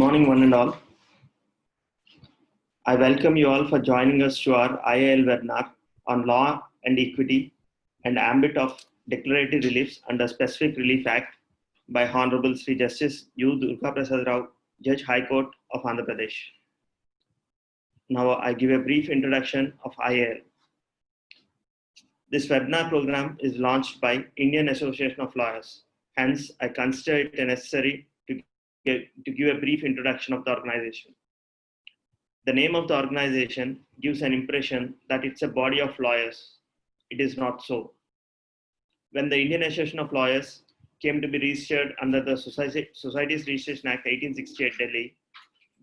morning, one and all. I welcome you all for joining us to our IIL webinar on law and equity and ambit of declaratory reliefs under Specific Relief Act by Honorable Sri Justice U. Durga Prasad Rao, Judge High Court of Andhra Pradesh. Now I give a brief introduction of IIL. This webinar program is launched by Indian Association of Lawyers. Hence, I consider it necessary to give a brief introduction of the organization. The name of the organization gives an impression that it's a body of lawyers. It is not so. When the Indian Association of Lawyers came to be registered under the Societies Registration Act 1868 Delhi,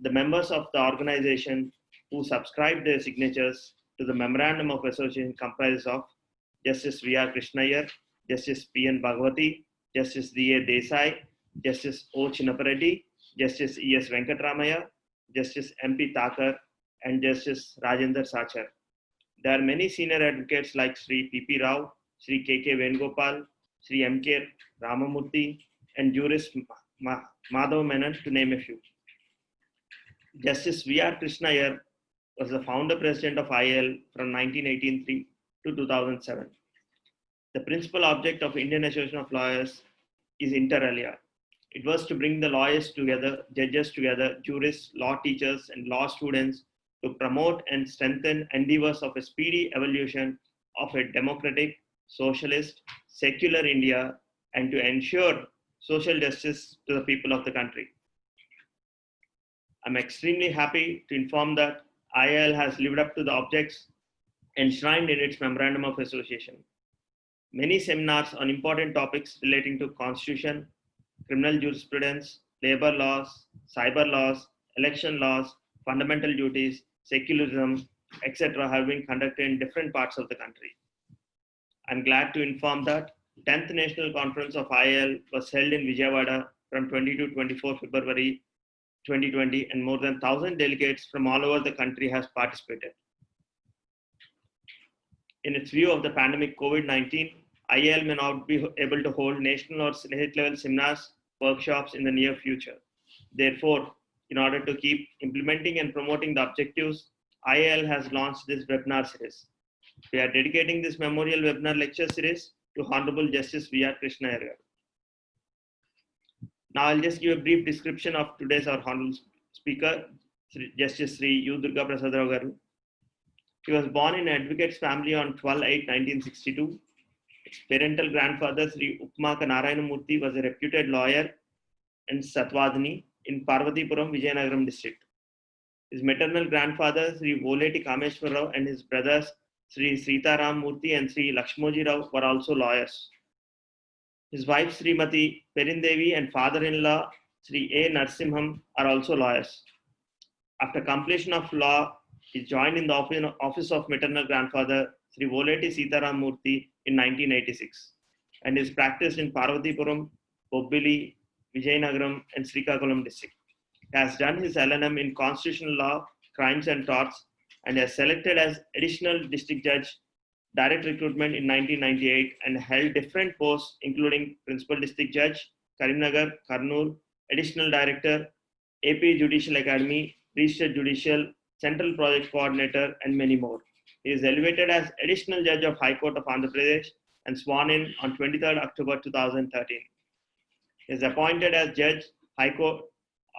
the members of the organization who subscribed their signatures to the Memorandum of Association comprises of Justice V.R. Krishnaiyer, Justice P.N. Bhagwati, Justice D.A. Desai, Justice O. Chinnapareddy, Justice E.S. Venkatramaya, Justice M.P. Thakar, and Justice Rajendra Sachar. There are many senior advocates like Sri P.P. Rao, Sri K.K. Venugopal, Sri M.K. Ramamurthy, and jurist Madhav Menon, to name a few. Justice V.R. Krishnaiyer was the founder president of IIL from 1983 to 2007. The principal object of Indian Association of Lawyers is inter alia. It was to bring the lawyers together, judges together, jurists, law teachers, and law students to promote and strengthen endeavors of a speedy evolution of a democratic, socialist, secular India, and to ensure social justice to the people of the country. I'm extremely happy to inform that IIL has lived up to the objects enshrined in its Memorandum of Association. Many seminars on important topics relating to constitution, criminal jurisprudence, labor laws, cyber laws, election laws, fundamental duties, secularism, etc. have been conducted in different parts of the country. I'm glad to inform that 10th National Conference of IIL was held in Vijayawada from 20 to 24 February 2020, and more than 1,000 delegates from all over the country has participated. In its view of the pandemic COVID-19, IIL may not be able to hold national or state level seminars, workshops in the near future. Therefore, in order to keep implementing and promoting the objectives, IIL has launched this webinar series. We are dedicating this memorial webinar lecture series to Honorable Justice V.R. Krishnaiyer. Now I'll just give a brief description of today's our honorable speaker, Justice Sri U. Durga Prasad Rao Garu. He was born in an advocate's family on 12/8/1962. His parental grandfather, Sri Upmaka Narayanamurthy, was a reputed lawyer and Satvadini in Parvatipuram, Vijayanagaram district. His maternal grandfather, Sri Voleti Kameshwar Rao, and his brothers, Sri Sitaram Murthy and Sri Lakshmoji Rao, were also lawyers. His wife, Srimati Perindevi, and father-in-law, Sri A. Narsimham, are also lawyers. After completion of law, he joined in the office of maternal grandfather, Sri Voleti Sitaram Murthy, in 1986, and is practiced in Parvatipuram, Bobbili, Vijayanagaram, and Srikakulam district. He has done his LLM in Constitutional Law, Crimes and Torts, and has selected as Additional District Judge, Direct Recruitment in 1998, and held different posts including Principal District Judge, Karimnagar, Kurnool, Additional Director, AP Judicial Academy, Registered Judicial, Central Project Coordinator, and many more. He is elevated as Additional Judge of High Court of Andhra Pradesh and sworn in on 23rd October 2013. He is appointed as Judge High Court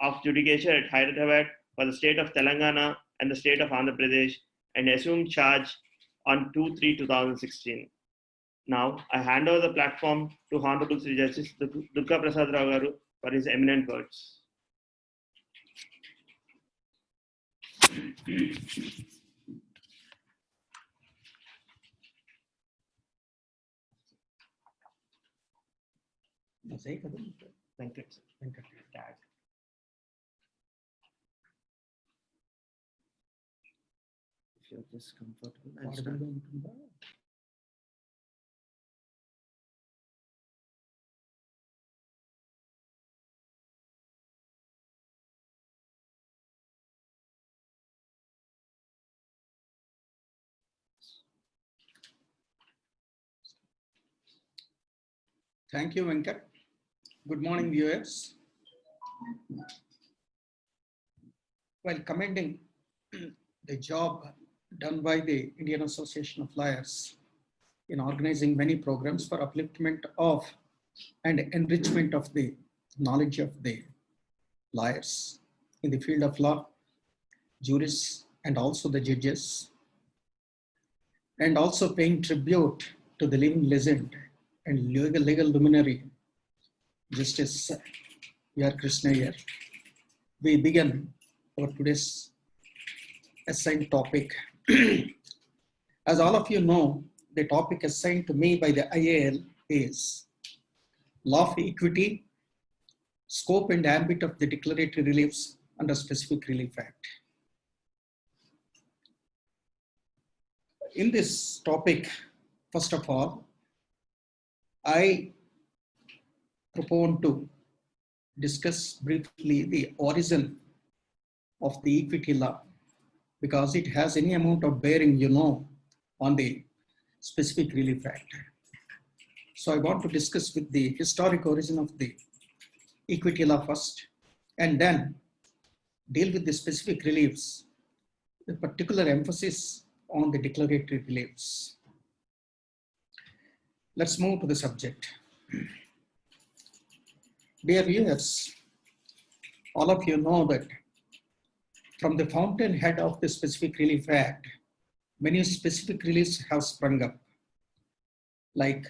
of Judicature at Hyderabad for the state of Telangana and the state of Andhra Pradesh, and assumed charge on 2/3/2016. Now, I hand over the platform to Honorable Sri Justice Durga Prasad Rao Garu for his eminent words. If you're just comfortable, I'll start. Thank you, Venkat. Good morning, viewers. while commending the job done by the Indian Association of Lawyers in organizing many programs for upliftment of and enrichment of the knowledge of the lawyers in the field of law, jurists, and also the judges, and also paying tribute to the living legend and legal luminary, Justice V.R. Krishna here. We begin our today's assigned topic. As all of you know, the topic assigned to me by the IAL is Law of Equity, Scope and Ambit of the Declaratory Reliefs under Specific Relief Act. In this topic, first of all, I propose to discuss briefly the origin of the equity law, because it has any amount of bearing, on the Specific Relief Act. So I want to discuss with the historic origin of the equity law first, and then deal with the specific reliefs, with particular emphasis on the declaratory reliefs. Let's move to the subject. Dear viewers, all of you know that from the fountainhead of the Specific Relief Act, many specific reliefs have sprung up, like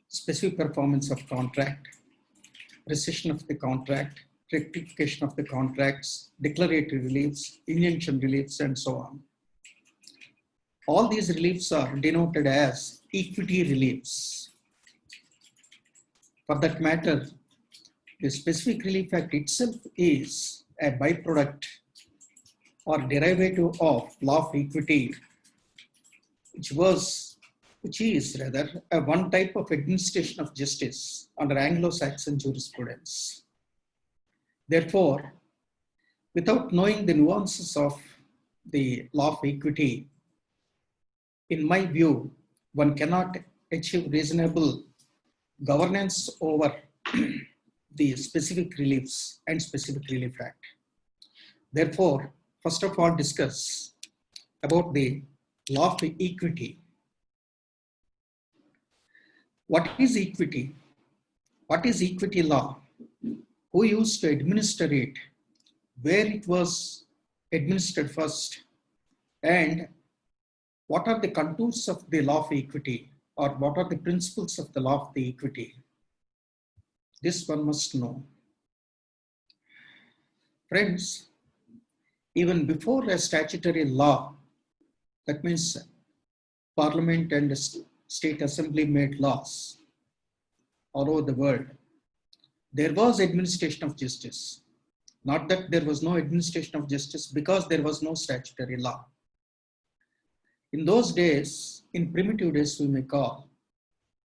specific performance of contract, rescission of the contract, rectification of the contracts, declaratory reliefs, injunction reliefs, and so on. All these reliefs are denoted as equity reliefs. For that matter, the Specific Relief Act itself is a byproduct or derivative of law of equity, which is rather a one type of administration of justice under Anglo-Saxon jurisprudence. Therefore, without knowing the nuances of the law of equity, in my view, one cannot achieve reasonable governance over the specific reliefs and Specific Relief Act. Therefore, first of all, discuss about the law of equity. What is equity? What is equity law? Who used to administer it? Where it was administered first? And what are the contours of the law of equity, or what are the principles of the law of the equity? This one must know. Friends, even before a statutory law, that means Parliament and State Assembly made laws all over the world, there was administration of justice. Not that there was no administration of justice because there was no statutory law. In those days, in primitive days we may call,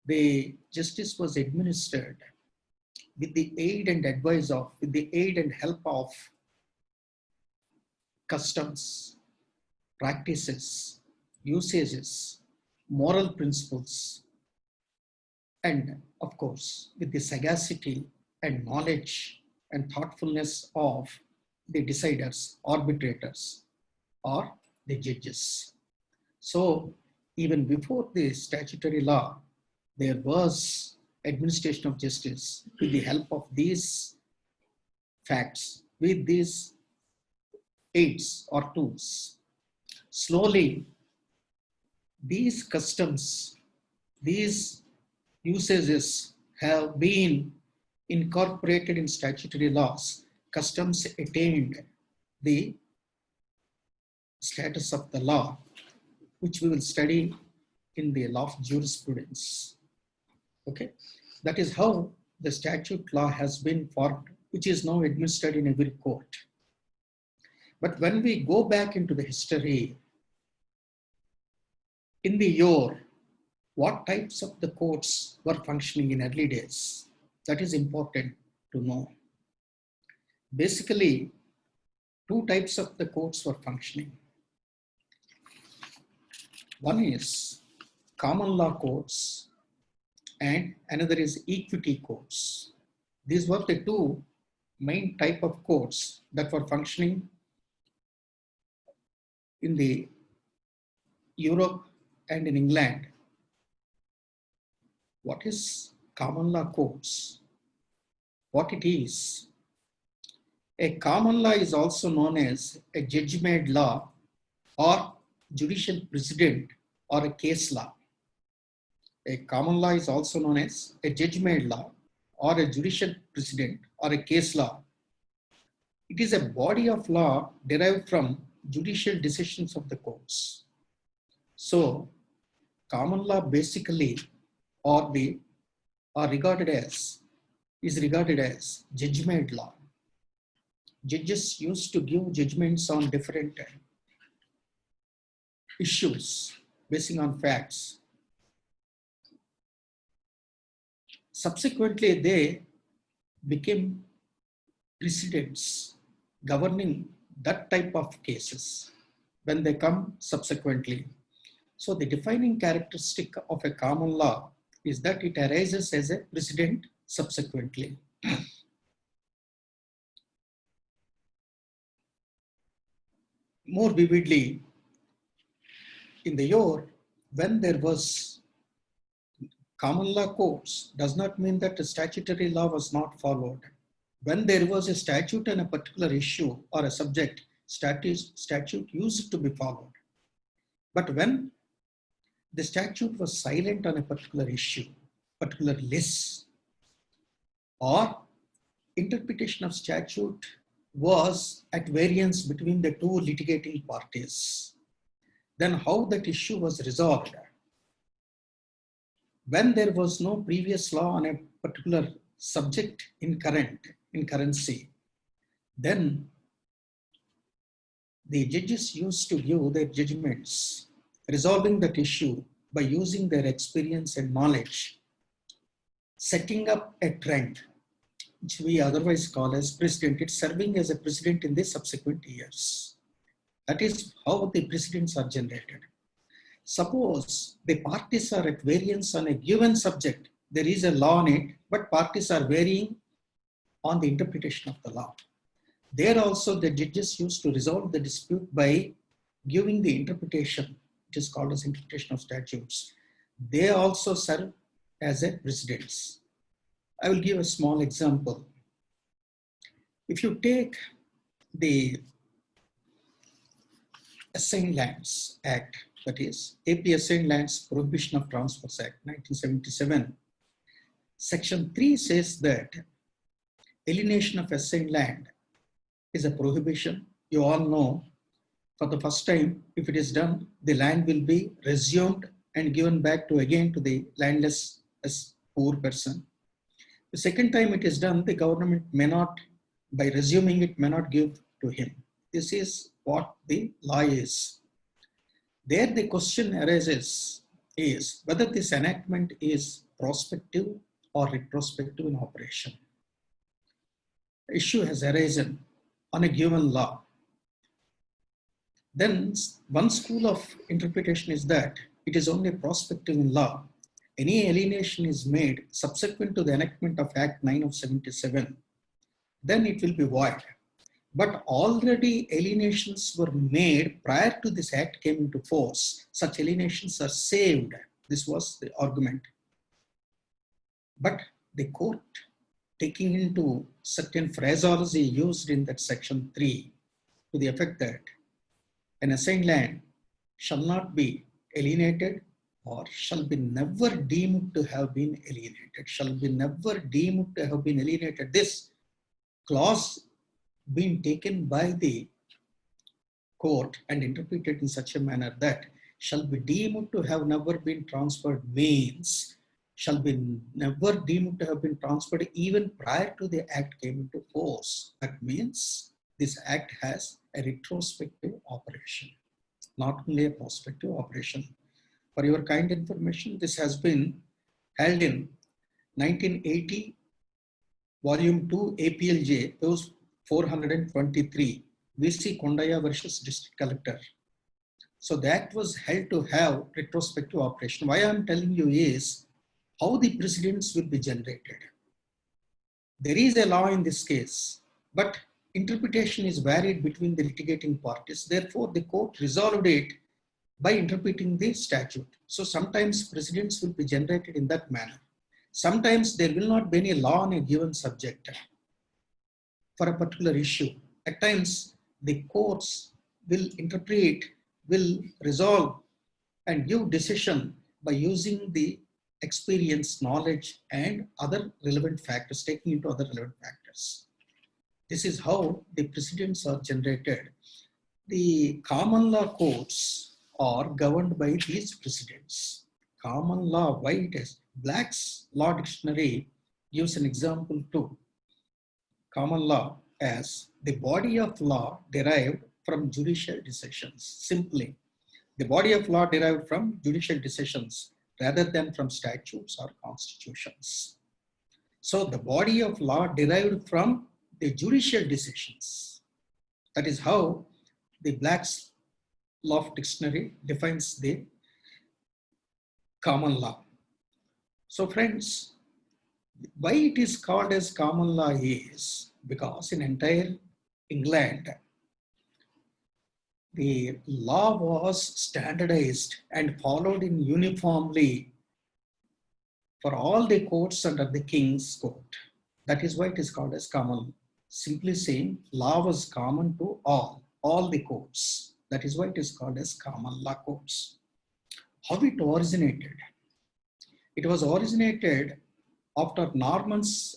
the justice was administered with the aid and advice of, with the aid and help of customs, practices, usages, moral principles, and of course, with the sagacity and knowledge and thoughtfulness of the deciders, arbitrators, or the judges. So even before the statutory law, there was administration of justice with the help of these facts, with these aids or tools. Slowly, these customs, these usages have been incorporated in statutory laws. Customs attained the status of the law, which we will study in the law of jurisprudence. Okay, that is how the statute law has been formed, which is now administered in every court. But when we go back into the history, in the yore, what types of the courts were functioning in early days? That is important to know. Basically, two types of the courts were functioning. One is common law courts and another is equity courts. These were the two main type of courts that were functioning in the Europe and in England, what is common law courts? What it is? A common law is also known as a judge-made law or judicial precedent or a case law. A common law is also known as a judge-made law or a judicial precedent or a case law. It is a body of law derived from judicial decisions of the courts. So, common law basically is regarded as judge-made law. Judges used to give judgments on different issues basing on facts. Subsequently, they became precedents governing that type of cases when they come subsequently. So the defining characteristic of a common law is that it arises as a precedent subsequently. More vividly, in the year when there was common law courts does not mean that the statutory law was not followed. When there was a statute on a particular issue or a subject, statute used to be followed. But when the statute was silent on a particular issue, particular list, or interpretation of statute was at variance between the two litigating parties, then how that issue was resolved? When there was no previous law on a particular subject in currency, then the judges used to give their judgments resolving that issue by using their experience and knowledge, setting up a trend, which we otherwise call as precedent. It's serving as a precedent in the subsequent years. That is how the precedents are generated. Suppose the parties are at variance on a given subject. There is a law on it, but parties are varying on the interpretation of the law. There also the judges used to resolve the dispute by giving the interpretation, which is called as interpretation of statutes. They also serve as a precedents. I will give a small example. If you take the Assigned Lands Act, that is AP Assigned Lands Prohibition of Transfers Act 1977, Section 3 says that alienation of assigned land is a prohibition. You all know, for the first time, if it is done, the land will be resumed and given back to the landless as poor person. The second time it is done, the government may not, by resuming it, may not give to him. This is what the law is. There the question arises is whether this enactment is prospective or retrospective in operation. The issue has arisen on a given law. Then one school of interpretation is that it is only prospective in law. Any alienation is made subsequent to the enactment of Act 9 of 77, then it will be void. But already alienations were made prior to this act came into force. Such alienations are saved. This was the argument. But the court, taking into certain phraseology used in that section 3, to the effect that an assigned land shall not be alienated or shall be never deemed to have been alienated, shall be never deemed to have been alienated. This clause being taken by the court and interpreted in such a manner that shall be deemed to have never been transferred means shall be never deemed to have been transferred even prior to the act came into force. That means this act has a retrospective operation, not only a prospective operation. For your kind information, this has been held in 1980, Volume 2, APLJ, those 423, VC Kondaya versus District Collector. So that was held to have retrospective operation. Why I'm telling you is how the precedents will be generated. There is a law in this case, but interpretation is varied between the litigating parties. Therefore, the court resolved it by interpreting the statute. So sometimes precedents will be generated in that manner. Sometimes there will not be any law on a given subject for a particular issue. At times, the courts will interpret, will resolve and give decision by using the experience, knowledge, and other relevant factors, taking into other relevant factors. This is how the precedents are generated. The common law courts are governed by these precedents. Common law, why it is? Black's Law Dictionary gives an example too. Common law as the body of law derived from judicial decisions. Simply, the body of law derived from judicial decisions rather than from statutes or constitutions. So the body of law derived from the judicial decisions. That is how the Black's Law Dictionary defines the common law. So friends, why it is called as common law is because in entire England, the law was standardized and followed in uniformly for all the courts under the King's Court. That is why it is called as common law. Simply saying law was common to all the courts. That is why it is called as common law courts. How it originated? It was originated after Normanians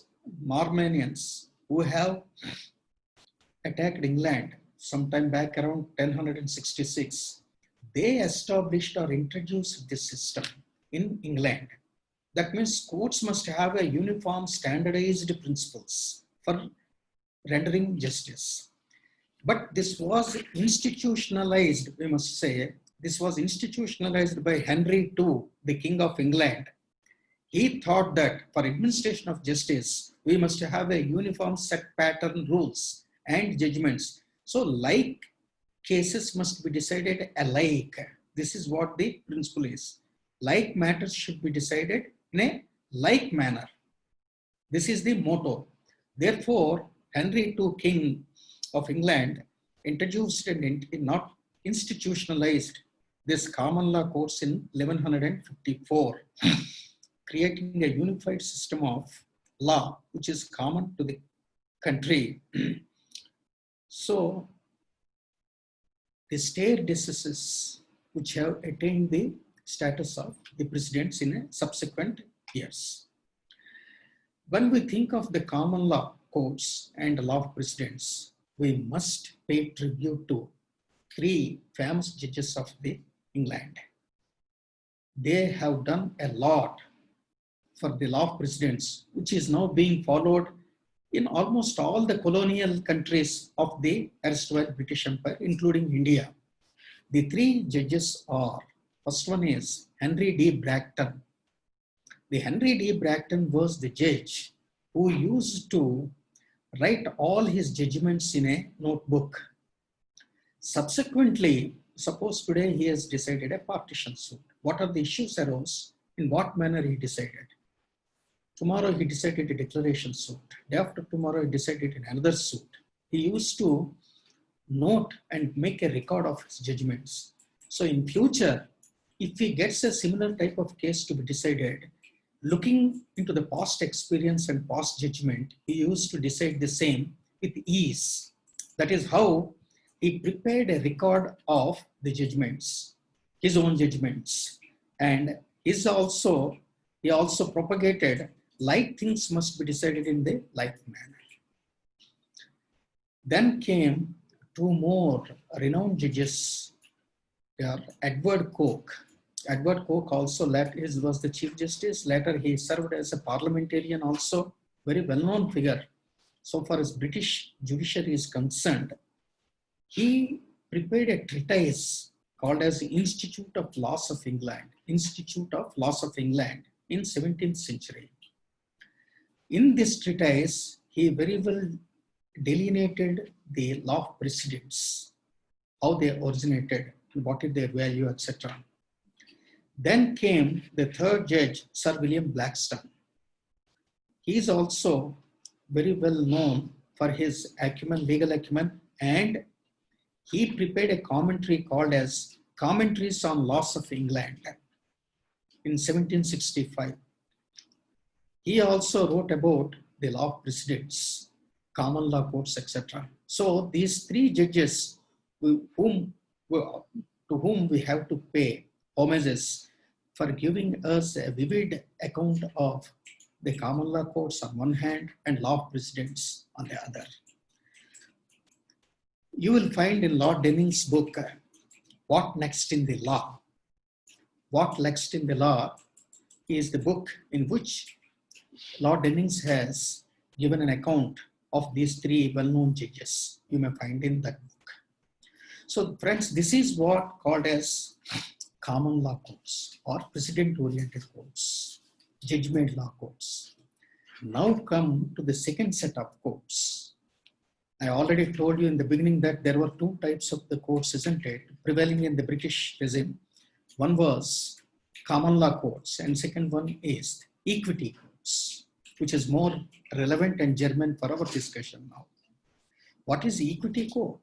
who have attacked England sometime back around 1066. They established or introduced this system in England. That means courts must have a uniform standardized principles for rendering justice. But this was institutionalized, we must say, this was institutionalized by Henry II, the King of England. He thought that for administration of justice, we must have a uniform set pattern rules and judgments. So like cases must be decided alike. This is what the principle is. Like matters should be decided in a like manner. This is the motto. Therefore, Henry II, King of England, introduced and not institutionalized this common law courts in 1154, creating a unified system of law which is common to the country. So, the state diseases which have attained the status of the precedents in a subsequent years. When we think of the common law courts and law of precedents, we must pay tribute to three famous judges of the England. They have done a lot for the law of precedents, which is now being followed in almost all the colonial countries of the erstwhile British Empire, including India. The three judges are, first one is Henry D. Bracton. The Henry D. Bracton was the judge who used to write all his judgments in a notebook. Subsequently, suppose today he has decided a partition suit. What are the issues arose? In what manner he decided? Tomorrow he decided a declaration suit. Day after tomorrow he decided in another suit. He used to note and make a record of his judgments. So in future, if he gets a similar type of case to be decided, looking into the past experience and past judgment, he used to decide the same with ease. That is how he prepared a record of the judgments, his own judgments. And he also propagated like things must be decided in the like manner. Then came two more renowned judges. They are Edward Coke. Edward Coke also was the Chief Justice. Later he served as a parliamentarian also, very well-known figure. So far as British judiciary is concerned, he prepared a treatise called as the Institute of Laws of England, Institute of Laws of England in 17th century. In this treatise, he very well delineated the law of precedents, how they originated, what is their value, etc. Then came the third judge, Sir William Blackstone. He is also very well known for his acumen, legal acumen, and he prepared a commentary called as Commentaries on Laws of England in 1765. He also wrote about the law of precedents, common law courts, etc. So these three judges whom, to whom we have to pay homages for giving us a vivid account of the common law courts on one hand and law of precedents on the other. You will find in Lord Denning's book, What Next in the Law? What Next in the Law is the book in which Lord Denning has given an account of these three well-known judges. You may find in that book. So friends, this is what called as common law courts or precedent-oriented courts, judgment law courts. Now come to the second set of courts. I already told you in the beginning that there were two types of the courts, isn't it, prevailing in the British regime. One was common law courts and second one is equity courts, which is more relevant and germane for our discussion now. What is equity court?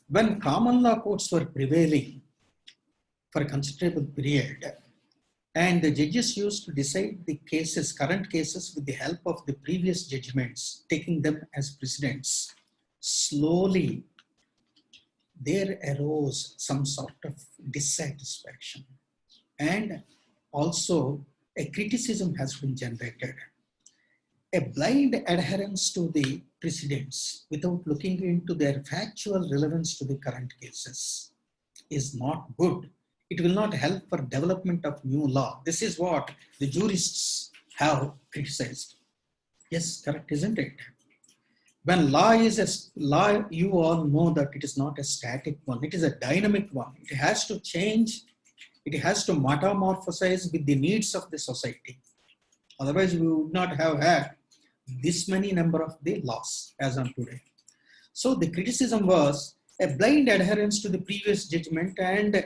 When common law courts were prevailing for a considerable period, and the judges used to decide the cases, current cases, with the help of the previous judgments, taking them as precedents, slowly there arose some sort of dissatisfaction. And also a criticism has been generated. A blind adherence to the precedents without looking into their factual relevance to the current cases is not good. It will not help for development of new law. This is what the jurists have criticized. Yes, correct, isn't it? When law is a law, you all know that it is not a static one. It is a dynamic one. It has to change. It has to metamorphosize with the needs of the society. Otherwise, we would not have had this many number of the laws as on today. So the criticism was a blind adherence to the previous judgment and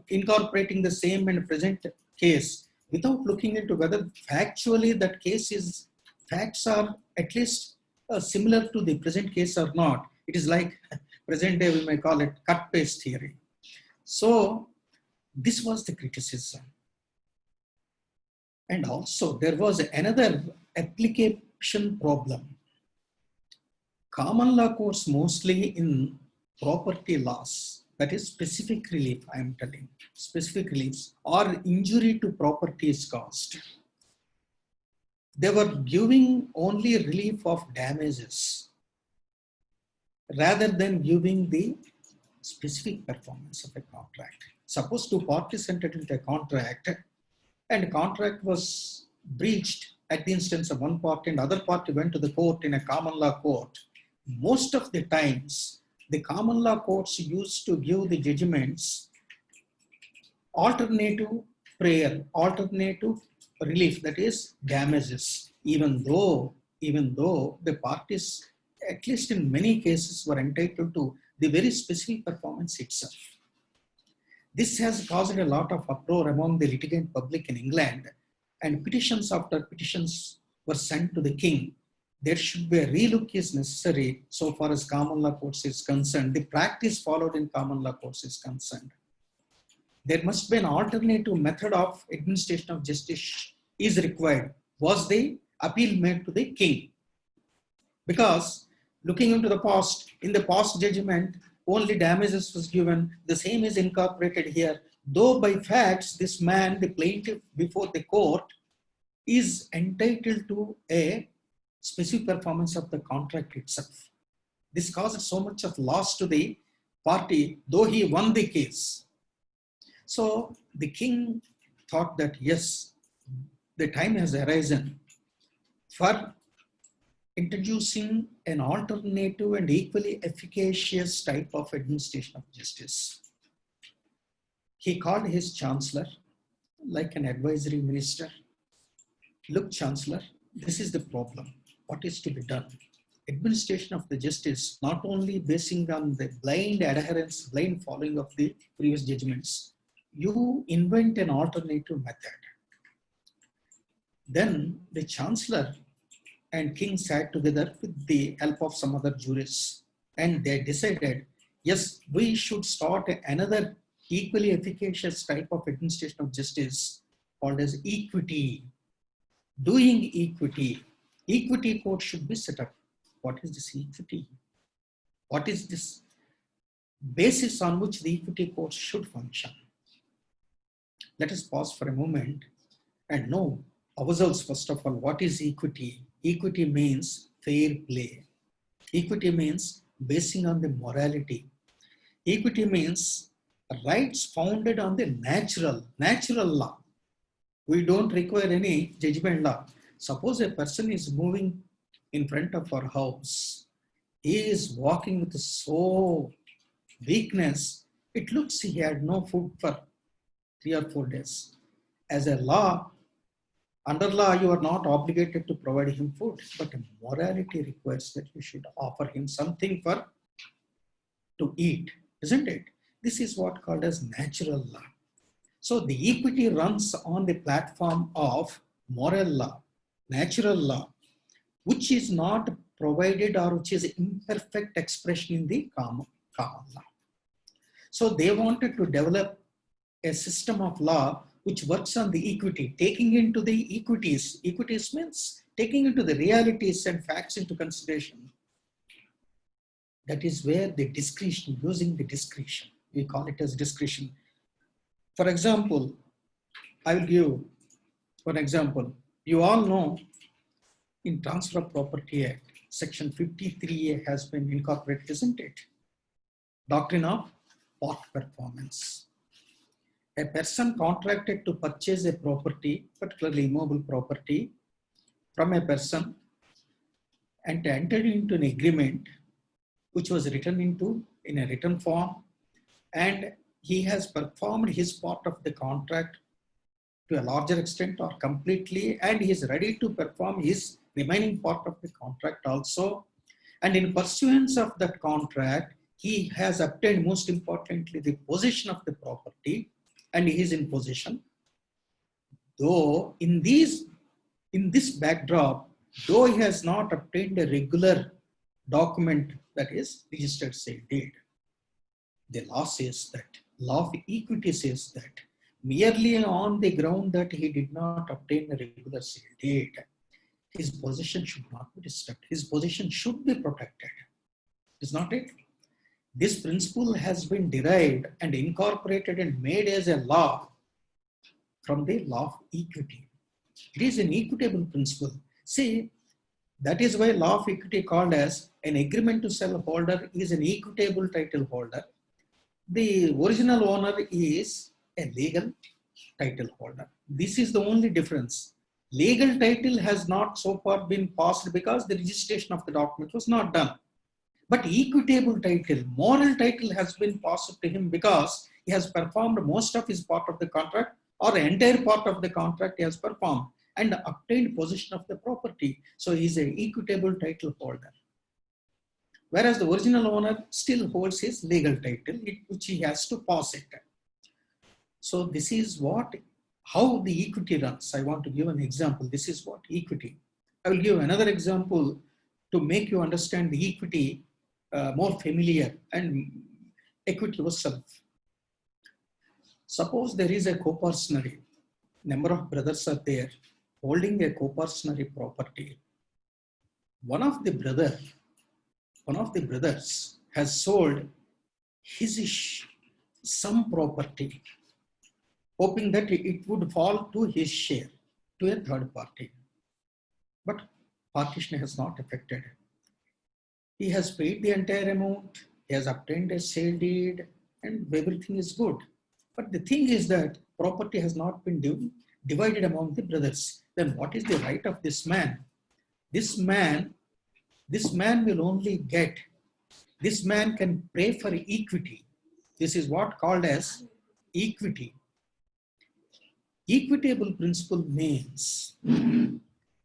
incorporating the same and present case without looking into whether factually that case is, facts are at least similar to the present case or not. It is like present day, we may call it cut-paste theory. So this was the criticism. And also there was another application problem. Common law courts mostly in property laws, that is specific relief, I am telling, specific reliefs or injury to property is caused. They were giving only relief of damages rather than giving the specific performance of a contract. Suppose two parties entered into a contract and contract was breached at the instance of one party and other party went to the court in a common law court. Most of the times, the common law courts used to give the judgments alternative prayer, alternative relief, that is damages, even though the parties, at least in many cases, were entitled to the very specific performance itself. This has caused a lot of uproar among the litigant public in England, and petitions after petitions were sent to the king. There should be a relook is necessary so far as common law courts is concerned. The practice followed in common law courts is concerned. There must be an alternative method of administration of justice is required. Was the appeal made to the king? Because looking into the past, in the past judgment, only damages was given. The same is incorporated here. Though by facts, this man, the plaintiff before the court, is entitled to a specific performance of the contract itself. This caused so much of loss to the party, though he won the case. So the king thought that yes, the time has arisen for introducing an alternative and equally efficacious type of administration of justice. He called his chancellor, like an advisory minister. Look, chancellor, this is the problem. What is to be done? Administration of the justice, not only basing on the blind adherence, blind following of the previous judgments, you invent an alternative method. Then the chancellor and king sat together with the help of some other jurists, and they decided, yes, we should start another equally efficacious type of administration of justice called as equity. Doing equity. Equity court should be set up. What is this equity? What is this basis on which the equity court should function? Let us pause for a moment and know ourselves, first of all, what is equity? Equity means fair play. Equity means basing on the morality. Equity means rights founded on the natural law. We don't require any judgment law. Suppose a person is moving in front of our house. He is walking with so weakness. It looks he had no food for 3 or 4 days. As a law, under law, you are not obligated to provide him food, but morality requires that you should offer him something to eat, isn't it? This is what called as natural law. So the equity runs on the platform of moral law, natural law, which is not provided or which is imperfect expression in the common law. So they wanted to develop a system of law which works on the equity, taking into the equities. Equities means taking into the realities and facts into consideration. That is where the discretion, using the discretion, we call it as discretion. For example, I will give one example. You all know in Transfer of Property Act, Section 53A has been incorporated, isn't it? Doctrine of part performance. A person contracted to purchase a property, particularly immobile property, from a person and entered into an agreement which was written into in a written form, and he has performed his part of the contract to a larger extent or completely, and he is ready to perform his remaining part of the contract also. And in pursuance of that contract, he has obtained, most importantly, the possession of the property, and he is in possession. Though in this backdrop, though he has not obtained a regular document, that is registered sale deed, the law says that, law of equity says that merely on the ground that he did not obtain a regular sale deed, his possession should not be disturbed. His possession should be protected. Is not it? This principle has been derived and incorporated and made as a law from the law of equity. It is an equitable principle. See, that is why law of equity called as an agreement to sell holder is an equitable title holder. The original owner is a legal title holder. This is the only difference. Legal title has not so far been passed because the registration of the document was not done. But equitable title, moral title has been passed to him because he has performed most of his part of the contract or the entire part of the contract he has performed and obtained possession of the property. So he is an equitable title holder. Whereas the original owner still holds his legal title, which he has to pass it. So this is how the equity runs. I want to give an example. This is what equity. I will give another example to make you understand the equity more familiar and equity yourself. Suppose there is a co-partnership. Number of brothers are there holding a co-partnership property. One of the brothers has sold some property, hoping that it would fall to his share, to a third party. But partition has not affected. He has paid the entire amount, he has obtained a sale deed, and everything is good. But the thing is that property has not been divided among the brothers. Then what is the right of this man? This man will only get, this man can pray for equity. This is what called as equity. Equitable principle means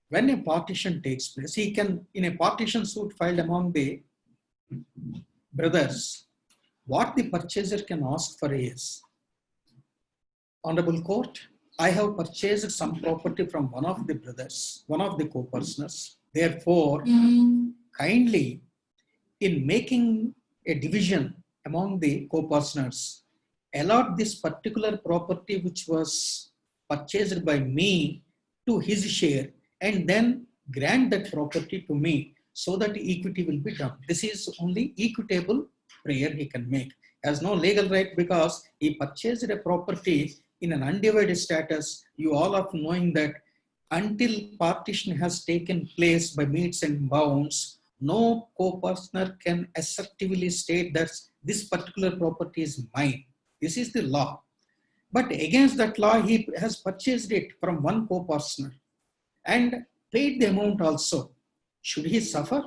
when a partition takes place, he can, in a partition suit filed among the brothers, what the purchaser can ask for is, Honorable Court, I have purchased some property from one of the brothers, one of the co-partners. Therefore, kindly, in making a division among the co-partners, allot this particular property which was purchased by me to his share, and then grant that property to me so that equity will be done. This is only equitable prayer he can make. He has no legal right because he purchased a property in an undivided status. You all are knowing that until partition has taken place by metes and bounds, no co-partner can assertively state that this particular property is mine. This is the law. But against that law, he has purchased it from one co-partner and paid the amount also. Should he suffer?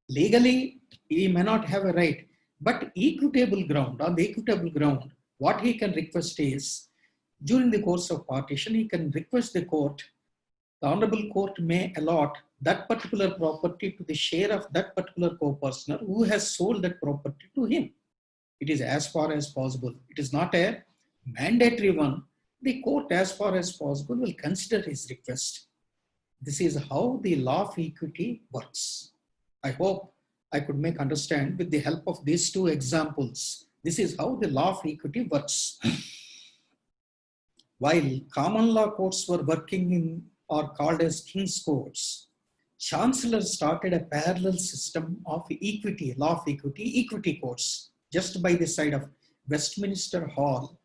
Legally, he may not have a right, but equitable ground, on the equitable ground, what he can request is, during the course of partition, he can request the court, the Honorable Court may allot that particular property to the share of that particular co-partner who has sold that property to him. It is as far as possible. It is not a mandatory one. The court, as far as possible, will consider his request. This is how the law of equity works. I hope I could make understand with the help of these two examples. This is how the law of equity works. While common law courts were working in or called as king's courts, Chancellor started a parallel system of equity, law of equity courts, just by the side of Westminster Hall.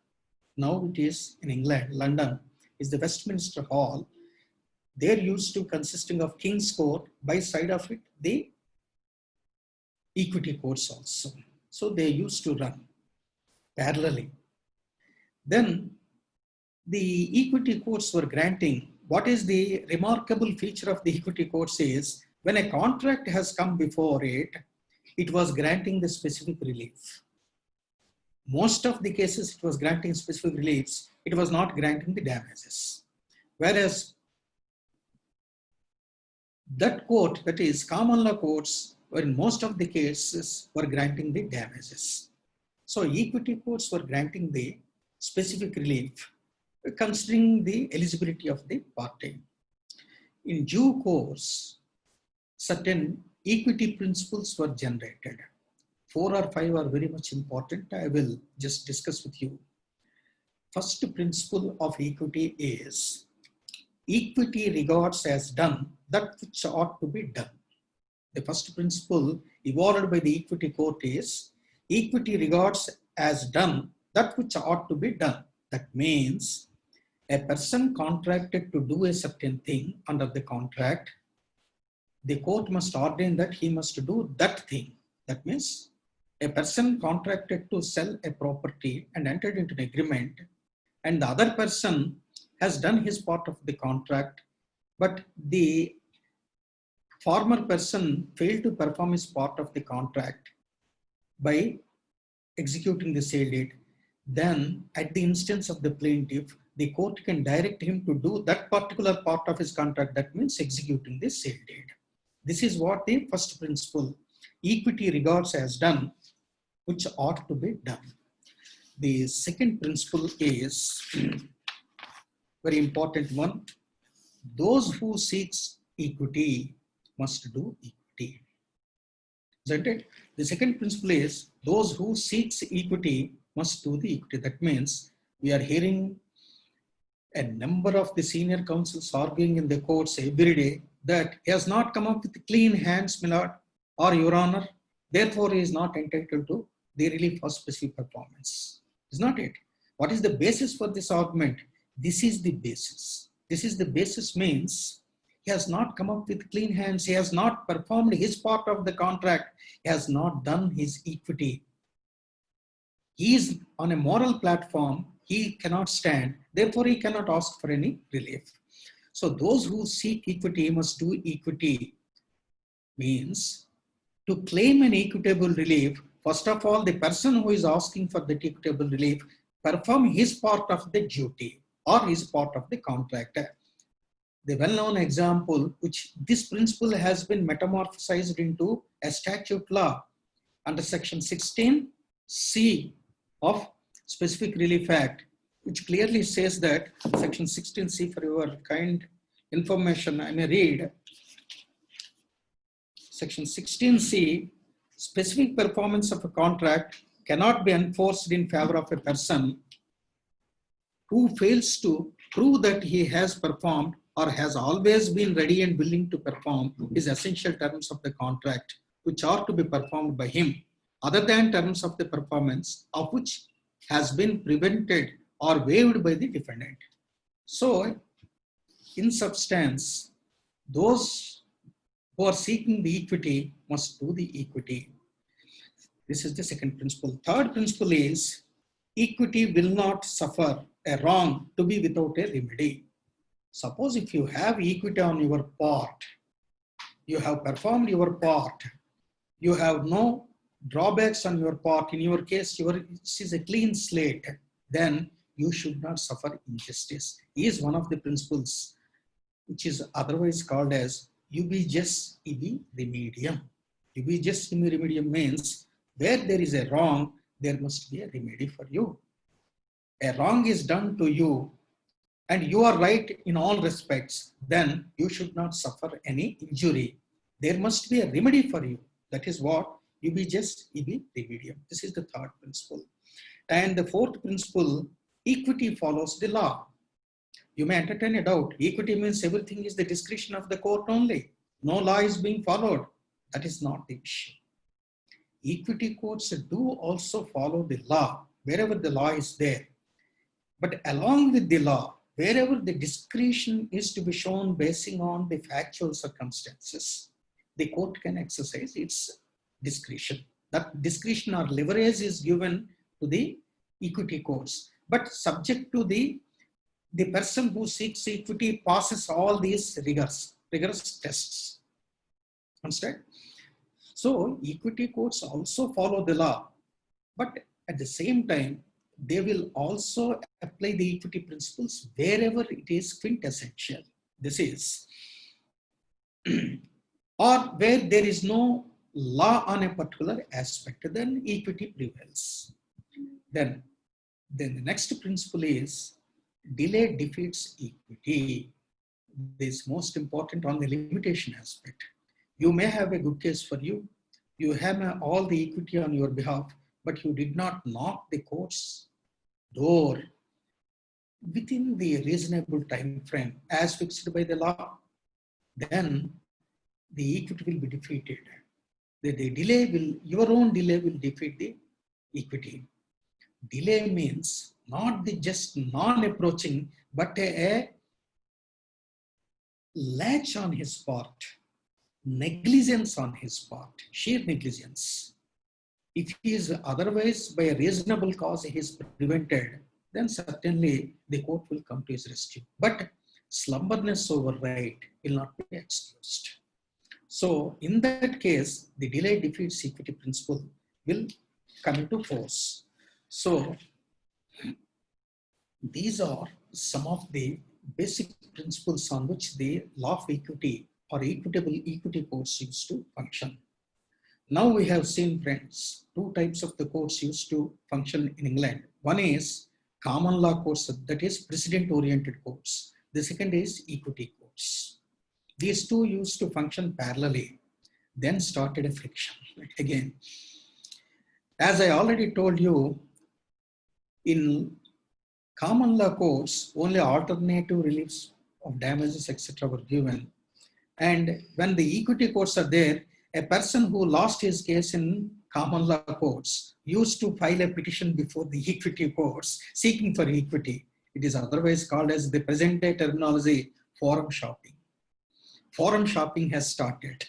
Now it is in England, London is the Westminster Hall. They're used to consisting of King's Court, by side of it, the equity courts also. So they used to run parallelly. Then the equity courts were granting. What is the remarkable feature of the equity courts is, when a contract has come before it, it was granting the specific relief. Most of the cases it was granting specific reliefs, it was not granting the damages. Whereas that court, that is common law courts, were in most of the cases were granting the damages. So equity courts were granting the specific relief, considering the eligibility of the party. In due course, certain equity principles were generated. 4 or 5 are very much important. I will just discuss with you. First principle of equity is, equity regards as done that which ought to be done. The first principle evolved by the equity court is, equity regards as done that which ought to be done. That means a person contracted to do a certain thing under the contract, the court must ordain that he must do that thing. That means a person contracted to sell a property and entered into an agreement, and the other person has done his part of the contract, but the former person failed to perform his part of the contract by executing the sale deed. Then at the instance of the plaintiff, the court can direct him to do that particular part of his contract, that means executing the sale deed. This is what the first principle, equity regards as done which ought to be done. The second principle is very important one. Those who seek equity must do equity. Isn't it? The second principle is, those who seek equity must do the equity. That means we are hearing a number of the senior counsels arguing in the courts every day that he has not come up with clean hands, my lord, or your honor, therefore he is not entitled to the relief for specific performance. Is not it? What is the basis for this argument? This is the basis. This is the basis means he has not come up with clean hands, he has not performed his part of the contract, he has not done his equity. He is on a moral platform, he cannot stand, therefore he cannot ask for any relief. So those who seek equity must do equity. Means to claim an equitable relief, first of all, the person who is asking for the equitable relief perform his part of the duty or his part of the contract. The well-known example, which this principle has been metamorphosized into a statute law under section 16C of Specific Relief Act, which clearly says that, section 16C, for your kind information, I may read. Section 16C, specific performance of a contract cannot be enforced in favor of a person who fails to prove that he has performed or has always been ready and willing to perform his essential terms of the contract, which are to be performed by him, other than terms of the performance of which has been prevented or waived by the defendant. So, in substance, those who are seeking the equity must do the equity. This is the second principle. Third principle is equity will not suffer a wrong to be without a remedy. Suppose if you have equity on your part, you have performed your part, you have no drawbacks on your part, in your case, this is a clean slate, then you should not suffer injustice. Is one of the principles which is otherwise called as ubi jus ibi remedium. Ubi jus ibi remedium means where there is a wrong, there must be a remedy for you. A wrong is done to you and you are right in all respects, then you should not suffer any injury. There must be a remedy for you. That is what ubi jus ibi remedium. This is the third principle. And the fourth principle, equity follows the law. You may entertain a doubt. Equity means everything is the discretion of the court only. No law is being followed. That is not the issue. Equity courts do also follow the law wherever the law is there. But along with the law, wherever the discretion is to be shown basing on the factual circumstances, the court can exercise its discretion. That discretion or leverage is given to the equity courts, but subject to the person who seeks equity passes all these rigorous tests. Understand? So equity courts also follow the law, but at the same time, they will also apply the equity principles wherever it is quintessential. This is, or where there is no law on a particular aspect, then equity prevails. Then the next principle is delay defeats equity. This is most important on the limitation aspect. You may have a good case for you. You have all the equity on your behalf, but you did not knock the court's door within the reasonable time frame as fixed by the law. Then the equity will be defeated. The delay will, your own delay will defeat the equity. Delay means not the just non-approaching, but a latch on his part, negligence on his part, sheer negligence. If he is otherwise by a reasonable cause he is prevented, then certainly the court will come to his rescue. But slumberness over right will not be excused. So in that case, the delay defeats equity principle will come into force. So these are some of the basic principles on which the law of equity or equitable equity courts used to function. Now we have seen, friends, two types of the courts used to function in England. One is common law courts, that is precedent-oriented courts. The second is equity courts. These two used to function parallelly, then started a friction again. As I already told you, in common law courts, only alternative reliefs of damages, etc. were given. And when the equity courts are there, a person who lost his case in common law courts used to file a petition before the equity courts seeking for equity. It is otherwise called as the present day terminology, forum shopping. Forum shopping has started.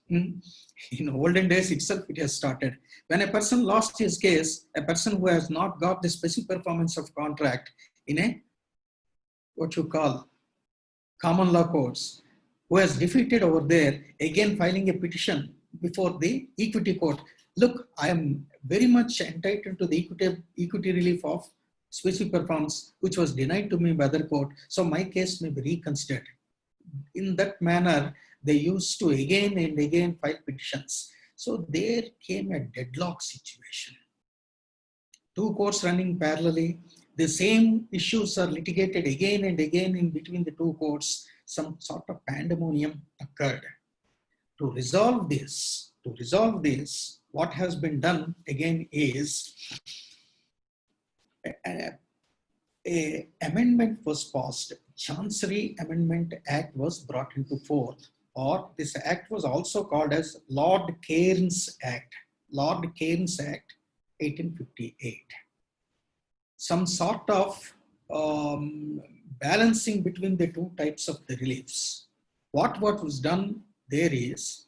In olden days itself, it has started. When a person lost his case, a person who has not got the specific performance of contract in a, what you call, common law courts, who has defeated over there, again filing a petition before the equity court. Look, I am very much entitled to the equity relief of specific performance, which was denied to me by the court. So my case may be reconsidered. In that manner, they used to again and again file petitions. So there came a deadlock situation. Two courts running parallelly, the same issues are litigated again and again in between the two courts. Some sort of pandemonium occurred. to resolve this, what has been done again is a amendment was passed. Chancery Amendment Act was brought into force, or this act was also called as Lord Cairns Act. Lord Cairns Act, 1858. Some sort of balancing between the two types of the reliefs. What was done there is,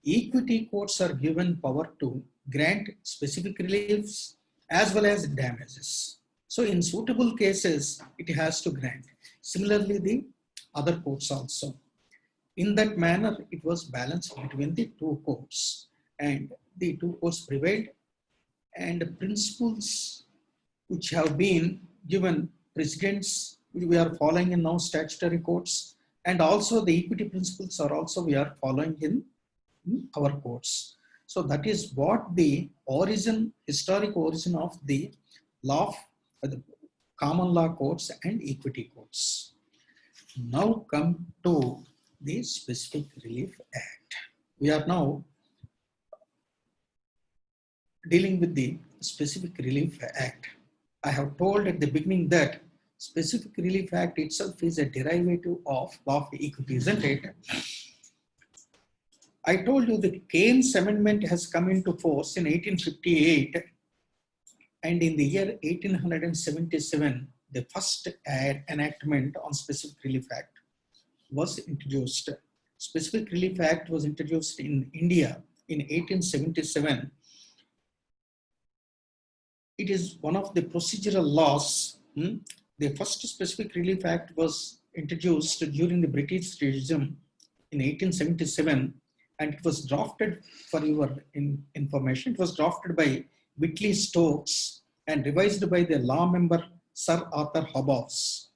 equity courts are given power to grant specific reliefs as well as damages. So in suitable cases, it has to grant. Similarly, the other courts also. In that manner, it was balanced between the two courts, and the two courts prevailed, and the principles which have been given precedents, we are following in now statutory courts, and also the equity principles are also we are following in our courts. So that is what the origin, historic origin of the law of the common law courts and equity courts. Now come to the Specific Relief Act. We are now dealing with the Specific Relief Act. I have told at the beginning that Specific Relief Act itself is a derivative of law of equity, isn't it? I told you the Cairns Amendment has come into force in 1858, and in the year 1877, the first enactment on Specific Relief Act was introduced. Specific Relief Act was introduced in India in 1877. It is one of the procedural laws. The first Specific Relief Act was introduced during the British regime in 1877, and it was drafted, for your information, it was drafted by Whitley Stokes and revised by the law member Sir Arthur Hobbs.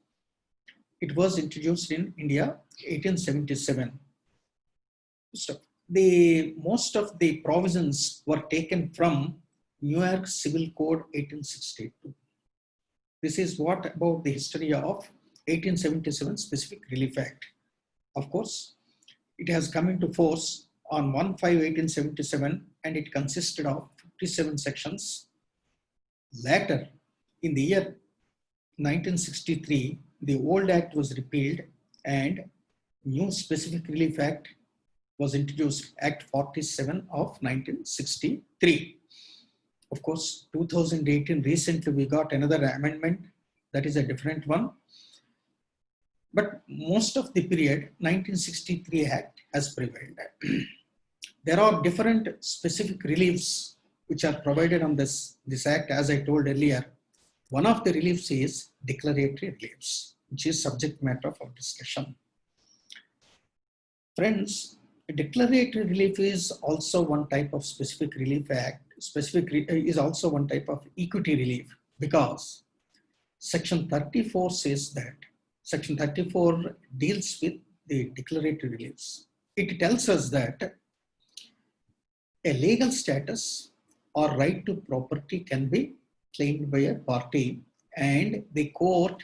It was introduced in India 1877. So most of the provisions were taken from New York Civil Code 1862. This is what about the history of 1877 Specific Relief Act. Of course, it has come into force on 1/5/1877, and it consisted of 57 sections. Later, in the year 1963, the old act was repealed and new Specific Relief Act was introduced, Act 47 of 1963. Of course, 2018, recently we got another amendment that is a different one. But most of the period, 1963 Act has prevailed. There are different specific reliefs which are provided on this Act, as I told earlier. One of the reliefs is declaratory reliefs, which is subject matter of our discussion. Friends, declaratory relief is also one type of Specific Relief Act. Is also one type of equity relief, because Section 34 says that, Section 34 deals with the declaratory reliefs. It tells us that a legal status or right to property can be claimed by a party, and the court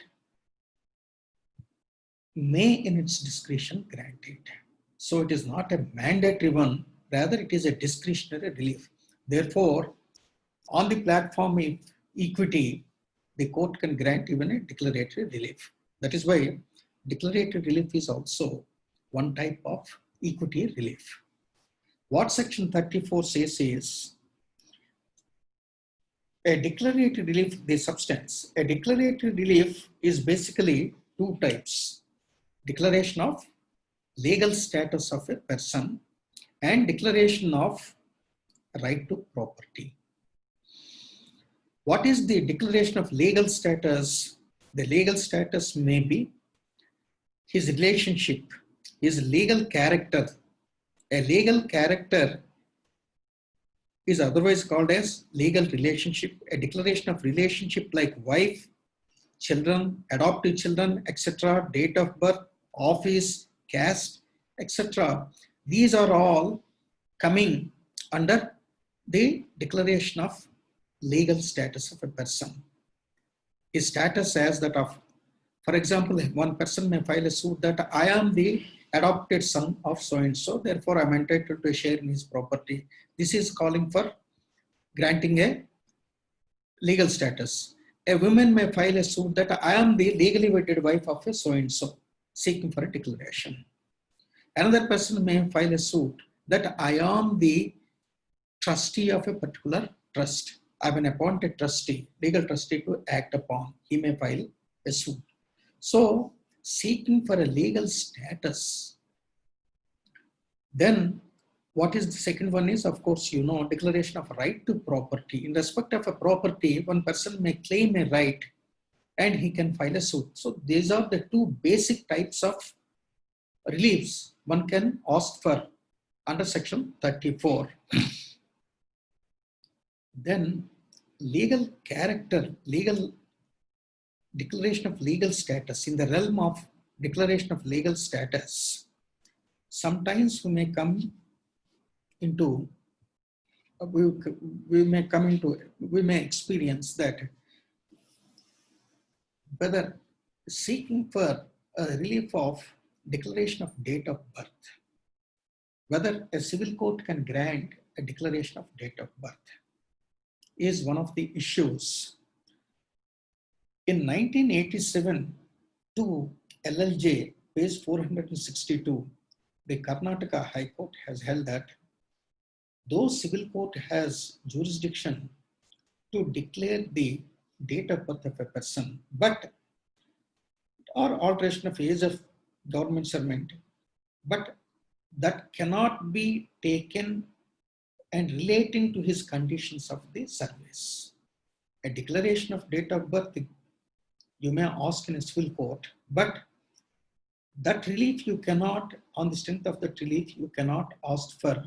may in its discretion grant it. So it is not a mandatory one, rather it is a discretionary relief. Therefore, on the platform of equity, the court can grant even a declaratory relief. That is why declaratory relief is also one type of equity relief. What Section 34 says is, a declaratory relief, the substance. A declaratory relief is basically two types: declaration of legal status of a person and declaration of right to property. What is the declaration of legal status? The legal status may be his relationship, his legal character. A legal character is otherwise called as legal relationship. A declaration of relationship like wife, children, adoptive children, etc., date of birth, office, caste, etc. These are all coming under the declaration of legal status of a person. His status as that of, for example, one person may file a suit that I am the adopted son of so and so, therefore I'm entitled to a share in his property. This is calling for granting a legal status. A woman may file a suit that I am the legally wedded wife of a so and so, seeking for a declaration. Another person may file a suit that I am the trustee of a particular trust. I have an appointed trustee, legal trustee to act upon. He may file a suit. So, seeking for a legal status. Then, what is the second one is, of course, you know, declaration of right to property. In respect of a property, one person may claim a right and he can file a suit. So, these are the two basic types of reliefs one can ask for under section 34. Then legal character, legal declaration of legal status. In the realm of declaration of legal status, sometimes we may come into, we may experience that whether seeking for a relief of declaration of date of birth, whether a civil court can grant a declaration of date of birth is one of the issues. In 1987, to LLJ, page 462, the Karnataka High Court has held that though civil court has jurisdiction to declare the date of birth of a person, but or alteration of age of government servant, but that cannot be taken and relating to his conditions of the service. A declaration of date of birth, you may ask in a civil court, but that relief you cannot, on the strength of that relief, you cannot ask for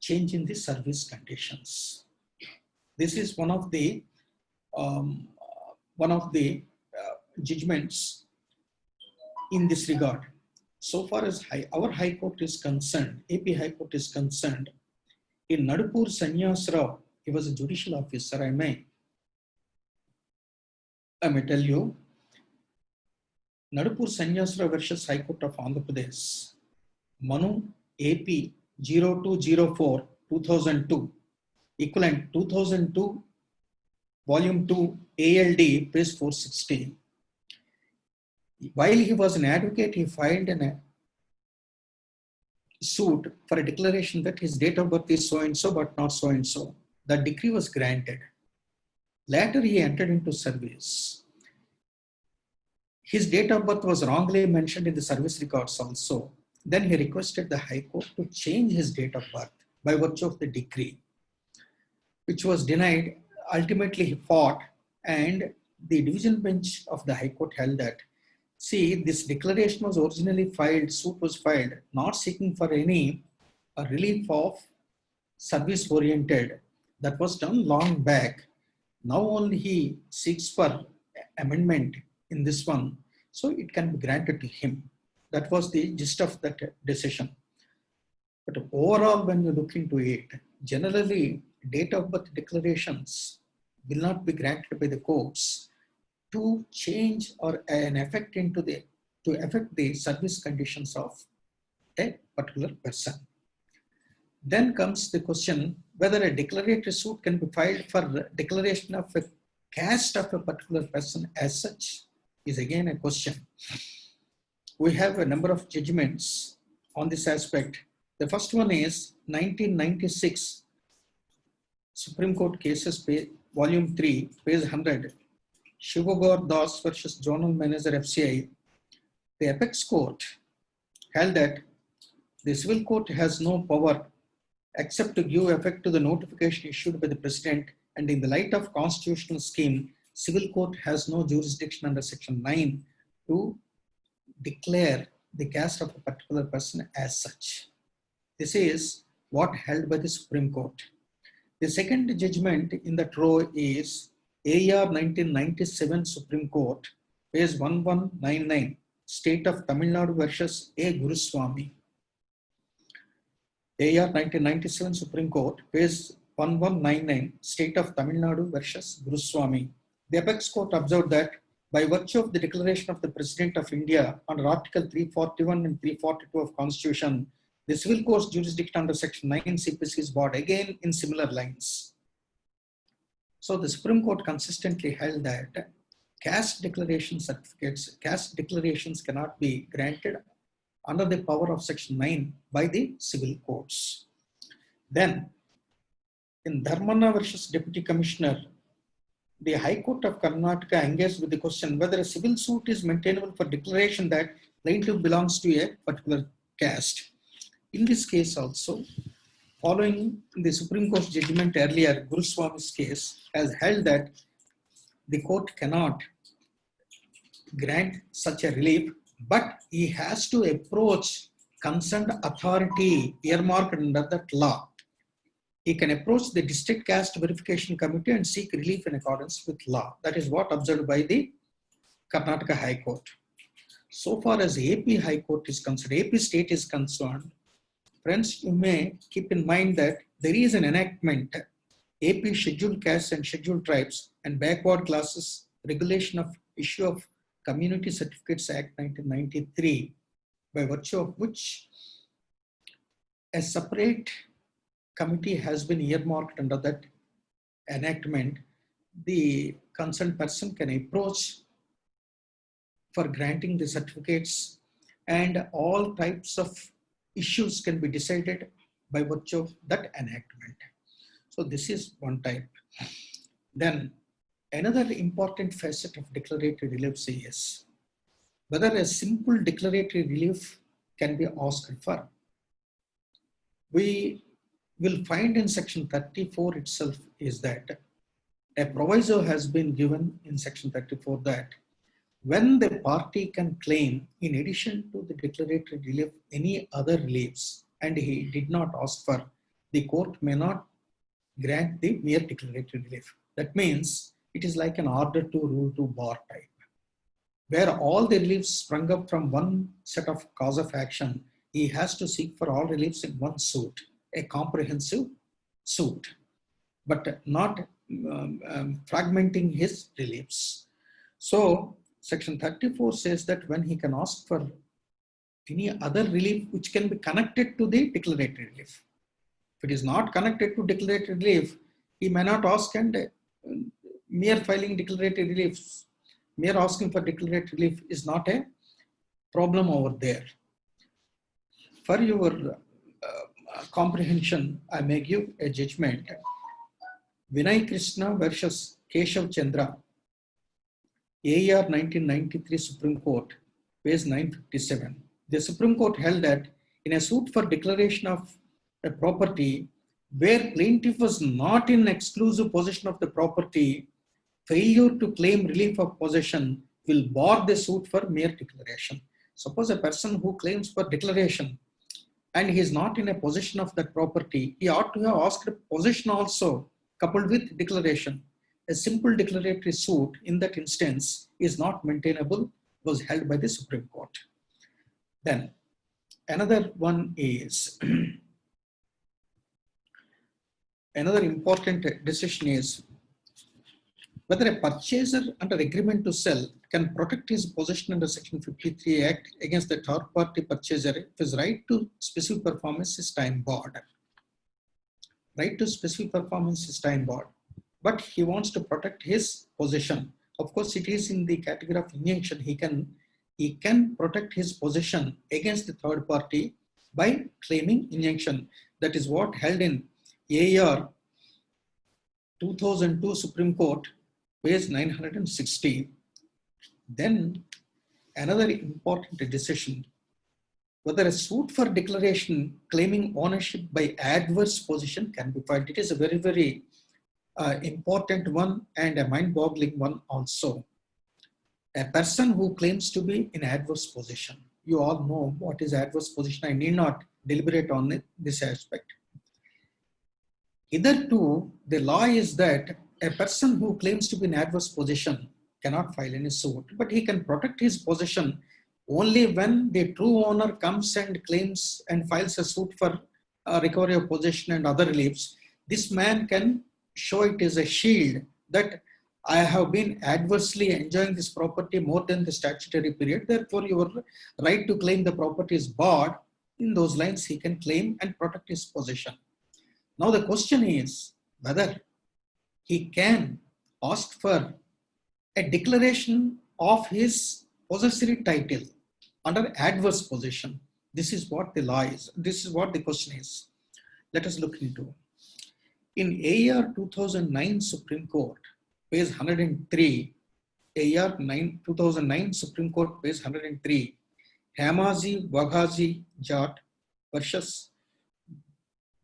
change in the service conditions. This is one of the judgments in this regard. So far as our High Court is concerned, AP High Court is concerned, in Nadupur Sanyas Rao, he was a judicial officer, I may tell you, Nadupur Sanyas Rao versus High Court of Andhra Pradesh, Manu AP 0204 2002, equivalent 2002, volume 2, ALD, page 460. While he was an advocate, he filed a suit for a declaration that his date of birth is so and so, but not so and so. The decree was granted. Later, he entered into service. His date of birth was wrongly mentioned in the service records also. Then he requested the High Court to change his date of birth by virtue of the decree, which was denied. Ultimately, he fought, and the division bench of the High Court held that, see, this declaration was originally filed, suit was filed, not seeking for any relief of service oriented. That was done long back. Now only he seeks for amendment in this one, so it can be granted to him. That was the gist of that decision. But overall, when you look into it, generally date of birth declarations will not be granted by the courts to change or an effect into the, to affect the service conditions of a particular person. Then comes the question whether a declaratory suit can be filed for declaration of a caste of a particular person as such is again a question. We have a number of judgments on this aspect. The first one is 1996 Supreme Court cases, volume 3, page 100. Shivagor Das versus Zonal Manager FCI. The apex court held that the civil court has no power except to give effect to the notification issued by the president, and in the light of constitutional scheme, civil court has no jurisdiction under section 9 to declare the caste of a particular person as such. This is what held by the Supreme Court. The second judgment in that row is AR 1997 Supreme Court, page 1199, State of Tamil Nadu versus A. Guruswamy. AR 1997 Supreme Court, page 1199, State of Tamil Nadu versus Guruswamy. The apex court observed that by virtue of the declaration of the President of India under Article 341 and 342 of Constitution, the civil court's jurisdiction under Section 9 CPC is barred, again in similar lines. So the Supreme Court consistently held that caste declaration certificates, caste declarations cannot be granted under the power of Section 9 by the civil courts. Then, in Dharmana versus Deputy Commissioner, the High Court of Karnataka engaged with the question whether a civil suit is maintainable for declaration that plaintiff belongs to a particular caste. In this case also, following the Supreme Court's judgment earlier, Guruswami's case has held that the court cannot grant such a relief, but he has to approach concerned authority earmarked under that law. He can approach the District Caste Verification Committee and seek relief in accordance with law. That is what observed by the Karnataka High Court. So far as AP High Court is concerned, AP state is concerned, friends, you may keep in mind that there is an enactment, AP Scheduled Castes and Scheduled Tribes and Backward Classes Regulation of Issue of Community Certificates Act 1993, by virtue of which a separate committee has been earmarked under that enactment. The concerned person can approach for granting the certificates, and all types of issues can be decided by virtue of that enactment. So this is one type. Then another important facet of declaratory relief is whether a simple declaratory relief can be asked for. We will find in Section 34 itself is that a proviso has been given in Section 34 that when the party can claim, in addition to the declaratory relief, any other reliefs, and he did not ask for, the court may not grant the mere declaratory relief. That means it is like an order to rule to bar type, where all the reliefs sprung up from one set of cause of action. He has to seek for all reliefs in one suit, a comprehensive suit, but not fragmenting his reliefs. So Section 34 says that when he can ask for any other relief which can be connected to the declaratory relief. If it is not connected to declaratory relief, he may not ask, and mere filing declaratory reliefs, mere asking for declaratory relief is not a problem over there. For your comprehension, I may give a judgment. Vinay Krishna versus Keshav Chandra, AR 1993 Supreme Court, page 957. The Supreme Court held that in a suit for declaration of a property where plaintiff was not in exclusive possession of the property, failure to claim relief of possession will bar the suit for mere declaration. Suppose a person who claims for declaration and he is not in a possession of that property, he ought to have asked possession also coupled with declaration. A simple declaratory suit in that instance is not maintainable, was held by the Supreme Court. Then another one is, another important decision is whether a purchaser under agreement to sell can protect his possession under Section 53 Act against the third party purchaser if his right to specific performance is time barred. Right to specific performance is time barred, but he wants to protect his possession. Of course, it is in the category of injunction. He can protect his possession against the third party by claiming injunction. That is what held in AR 2002 Supreme Court, page 960. Then another important decision, whether a suit for declaration claiming ownership by adverse possession can be filed. It is a very, very important one and a mind-boggling one also. A person who claims to be in adverse possession. You all know what is adverse possession. I need not deliberate on this aspect. Hitherto, the law is that a person who claims to be in adverse possession cannot file any suit, but he can protect his possession only when the true owner comes and claims and files a suit for recovery of possession and other reliefs. This man can show it as a shield that I have been adversely enjoying this property more than the statutory period. Therefore, your right to claim the property is barred. In those lines, he can claim and protect his possession. Now, the question is whether he can ask for a declaration of his possessory title under adverse possession. This is what the law is. This is what the question is. Let us look into. In AR 2009 Supreme Court, page 103, AR 2009 Supreme Court, page 103, Hamazi Waghazi Jat versus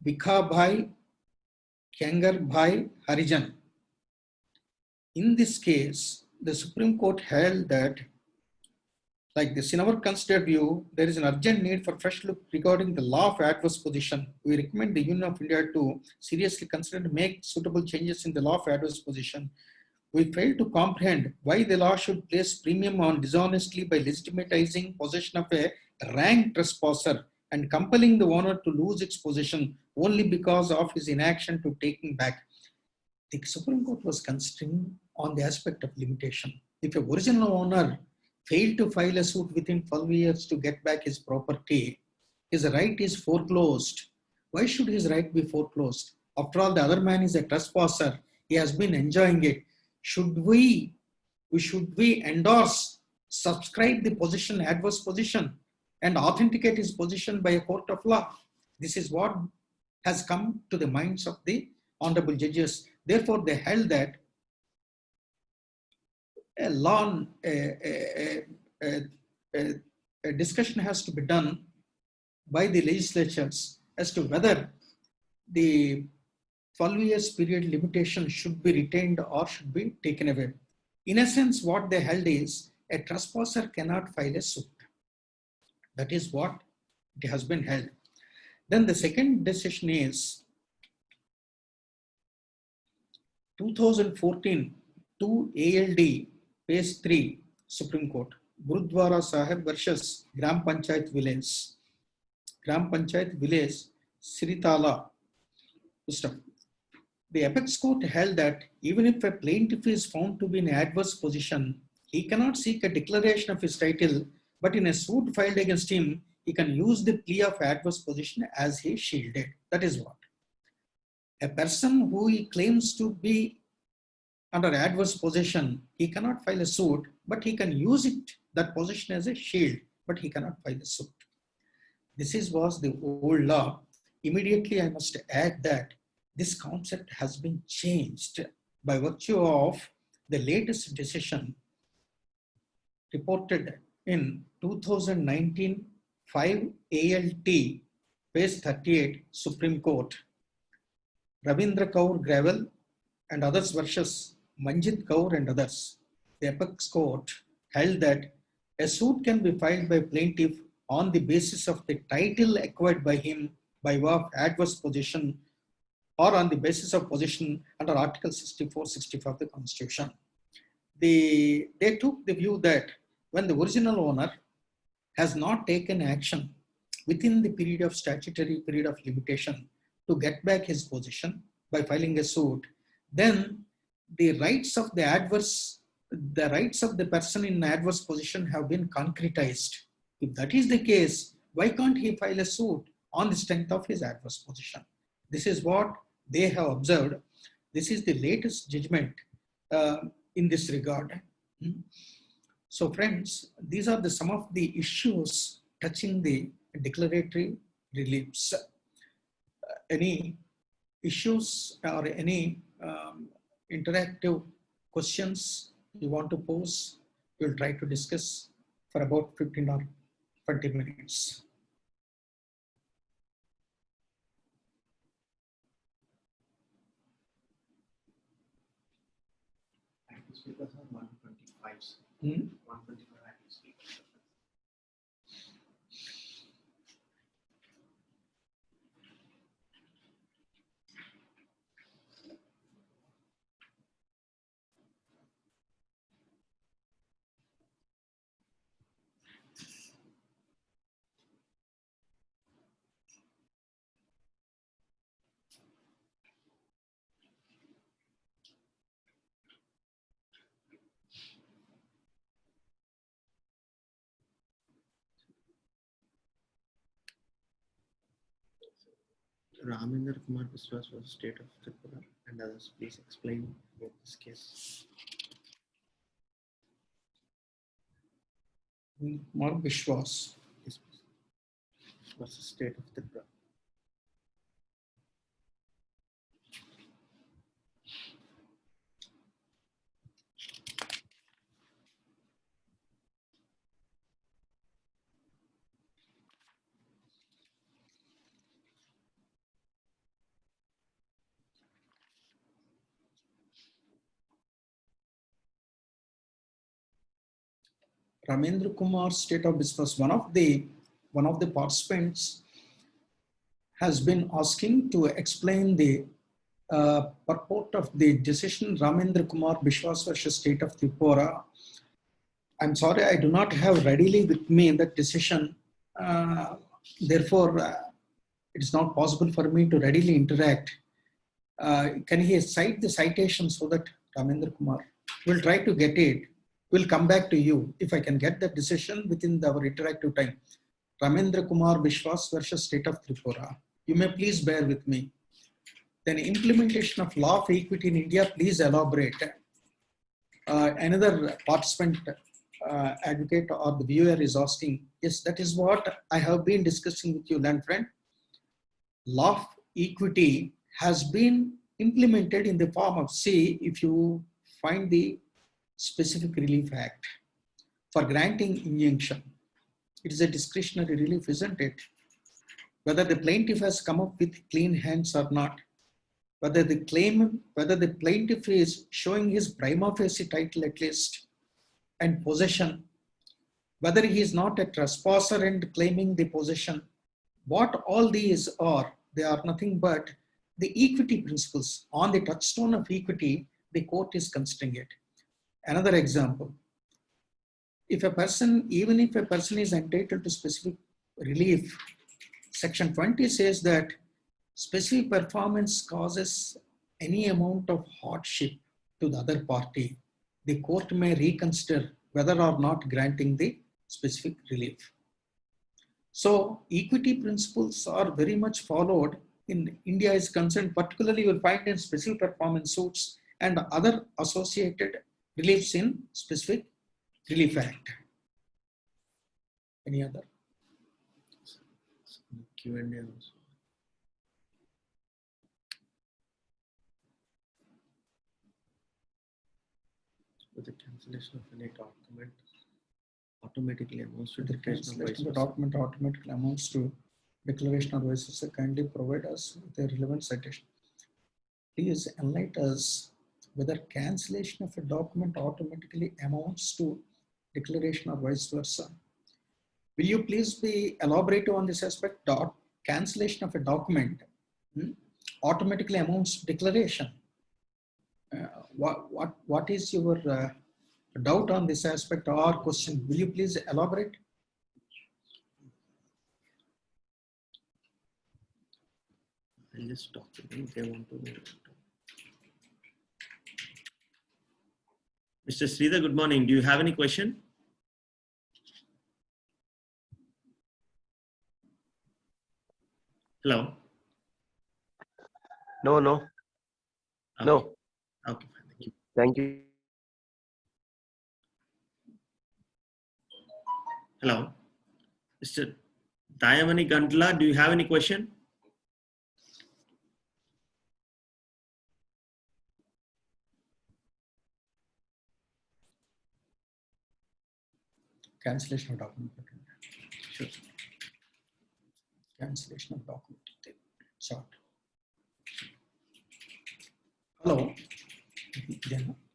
Bikhabhai Kangar Harijan. In this case, the Supreme Court held that, like this, in our considered view, there is an urgent need for fresh look regarding the law of adverse position. We recommend the Union of India to seriously consider to make suitable changes in the law of adverse position. We fail to comprehend why the law should place premium on dishonestly by legitimatizing possession of a rank trespasser and compelling the owner to lose its possession only because of his inaction to taking back. The Supreme Court was considering on the aspect of limitation. If a original owner failed to file a suit within 12 years to get back his property, his right is foreclosed. Why should his right be foreclosed? After all, the other man is a trespasser. He has been enjoying it. Should we endorse, subscribe the position, adverse position, and authenticate his position by a court of law? This is what has come to the minds of the honorable judges. Therefore, they held that a long a discussion has to be done by the legislatures as to whether the 12 years period limitation should be retained or should be taken away. In essence, what they held is a trespasser cannot file a suit. That is what it has been held. Then the second decision is 2014 2 ALD page 3 Supreme Court, Gurudwara Sahib versus Gram Panchayat Village Siritala. The apex court held that even if a plaintiff is found to be in adverse position, he cannot seek a declaration of his title, but in a suit filed against him, he can use the plea of adverse position as he shielded. That is what. A person who he claims to be under adverse possession, he cannot file a suit, but he can use it, that position, as a shield, but he cannot file a suit. This was the old law. Immediately, I must add that this concept has been changed by virtue of the latest decision reported in 2019 5 ALT, page 38, Supreme Court, Ravindra Kaur Gravel and others versus Manjit Kaur and others. The apex court held that a suit can be filed by plaintiff on the basis of the title acquired by him by way of adverse possession or on the basis of possession under Article 64-65 of the Constitution. They took the view that when the original owner has not taken action within the period of statutory period of limitation to get back his possession by filing a suit, then the rights of the person in adverse position have been concretized. If that is the case, why can't he file a suit on the strength of his adverse position? This is what they have observed. This is the latest judgment in this regard. So friends, these are some of the issues touching the declaratory reliefs. Any issues or any interactive questions you want to pose, we'll try to discuss for about 15 or 20 minutes. Active speakers are 125. 125 active speakers. Ramendra Kumar Biswas was state of Tripura and others. Please explain about this case. Kumar Biswas. Yes, please. Was the state of Tripura. Ramendra Kumar, state of Biswas. One of the participants has been asking to explain the purport of the decision Ramendra Kumar Biswas versus state of Tripura. I'm sorry, I do not have readily with me that decision. Therefore, it is not possible for me to readily interact. Can he cite the citation so that Ramendra Kumar will try to get it? We'll come back to you if I can get the decision within our interactive time. Ramendra Kumar Biswas versus state of Tripura. You may please bear with me. Then implementation of law of equity in India, please elaborate. Another participant advocate or the viewer is asking, yes, that is what I have been discussing with you, learned friend. Law of equity has been implemented in the form of, see, if you find the specific relief act for granting injunction, it is a discretionary relief, isn't it? Whether the plaintiff has come up with clean hands or not, whether the plaintiff is showing his prima facie title at least and possession, whether he is not a trespasser and claiming the possession, what all these are, they are nothing but the equity principles. On the touchstone of equity, the court is considering it. Another example, even if a person is entitled to specific relief, Section 20 says that specific performance causes any amount of hardship to the other party, the court may reconsider whether or not granting the specific relief. So equity principles are very much followed in India is concerned, particularly you will find in special performance suits and other associated reliefs in specific relief act. Any other? Q&A also. With the cancellation of any document automatically amounts to The declaration of cancellation of vice the versa. document automatically amounts to declaration of vice versa. Kindly provide us with a relevant citation. Please enlighten us whether cancellation of a document automatically amounts to declaration or vice versa. Will you please be elaborative on this aspect? Cancellation of a document automatically amounts to declaration. What is your doubt on this aspect or question? Will you please elaborate? I'll just talk to them if they want to. Mr. Sridhar, good morning. Do you have any question? Hello? No. Okay. No. Okay, fine. Thank you. Thank you. Hello? Mr. Dayamani Gandla, do you have any question? Cancellation of document. Sure. Cancellation of document. Short. Hello.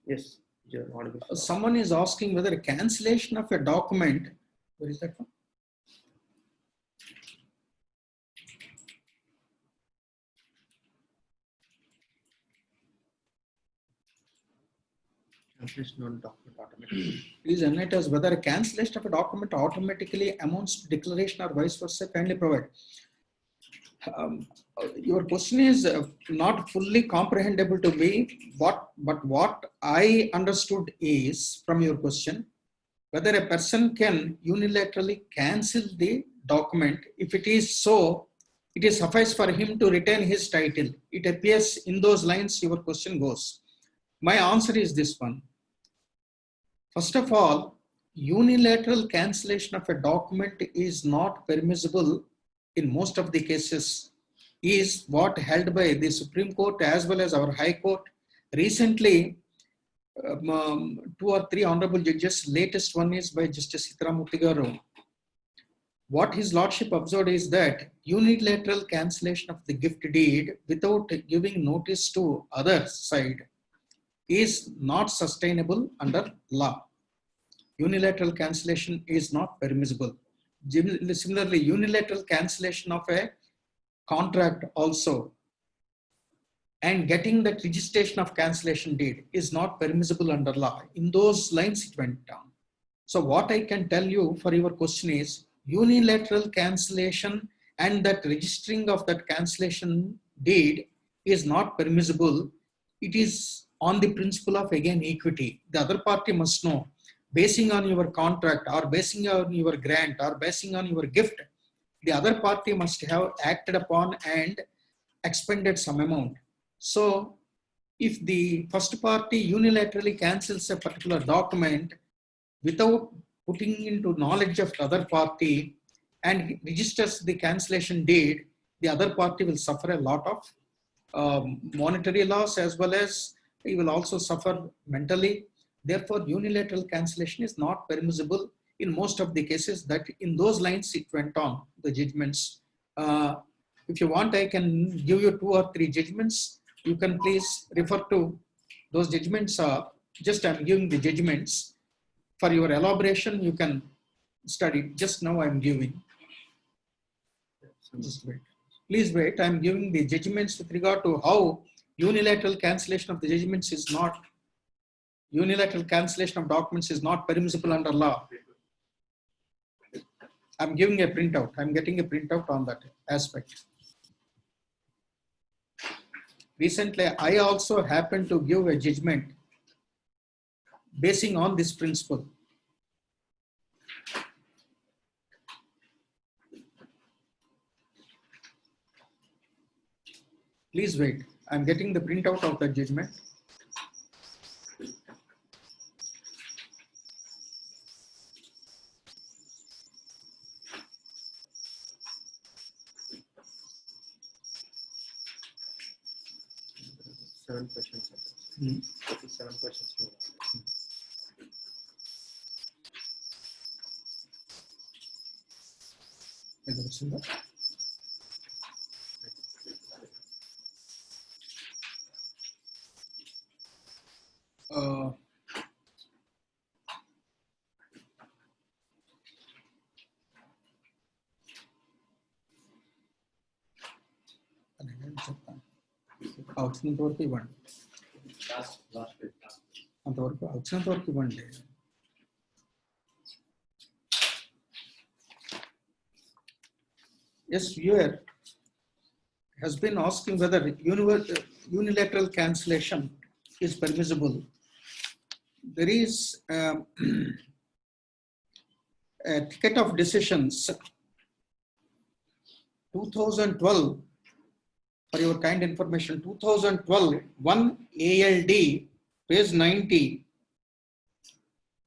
Yes, you're audible. Someone is asking whether a cancellation of a document, where is that from? Cancellation on document automatically. Please enlighten us whether a cancellation of a document automatically amounts to declaration or vice versa. Kindly provide. Your question is not fully comprehensible to me. But what I understood is from your question whether a person can unilaterally cancel the document. If it is so, it is suffice for him to retain his title. It appears in those lines your question goes. My answer is this one. First of all, unilateral cancellation of a document is not permissible in most of the cases, is what held by the Supreme Court as well as our High Court. Recently, 2 or 3 honorable judges, latest one is by Justice Sitaramurthy Garu. What his lordship observed is that unilateral cancellation of the gift deed without giving notice to other side is not sustainable under law. Unilateral cancellation is not permissible. Similarly, unilateral cancellation of a contract also and getting that registration of cancellation deed is not permissible under law. In those lines it went down. So what I can tell you for your question is unilateral cancellation and that registering of that cancellation deed is not permissible. It is on the principle of again equity. The other party must know, basing on your contract or basing on your grant or basing on your gift, the other party must have acted upon and expended some amount. So if the first party unilaterally cancels a particular document without putting into knowledge of the other party and registers the cancellation deed, the other party will suffer a lot of monetary loss as well as he will also suffer mentally. Therefore, unilateral cancellation is not permissible in most of the cases. That in those lines it went on, the judgments. If you want, I can give you 2 or 3 judgments. You can please refer to those judgments. Just I'm giving the judgments. For your elaboration, you can study. Just now I'm giving. Just wait. Please wait. I'm giving the judgments with regard to how unilateral cancellation of the judgments is not, unilateral cancellation of documents is not permissible under law. I'm giving a printout. I'm getting a printout on that aspect. Recently, I also happened to give a judgment basing on this principle. Please wait. I'm getting the printout of the judgment. Seven questions. 7 questions. వచ్చినంతవరకు ఇవ్వండి, అంతవరకు వచ్చినంతవరకు ఇవ్వండి. Yes, viewer has been asking whether unilateral cancellation is permissible. There is a ticket of decisions 2012. For your kind information, 2012, 1 ALD, page 90,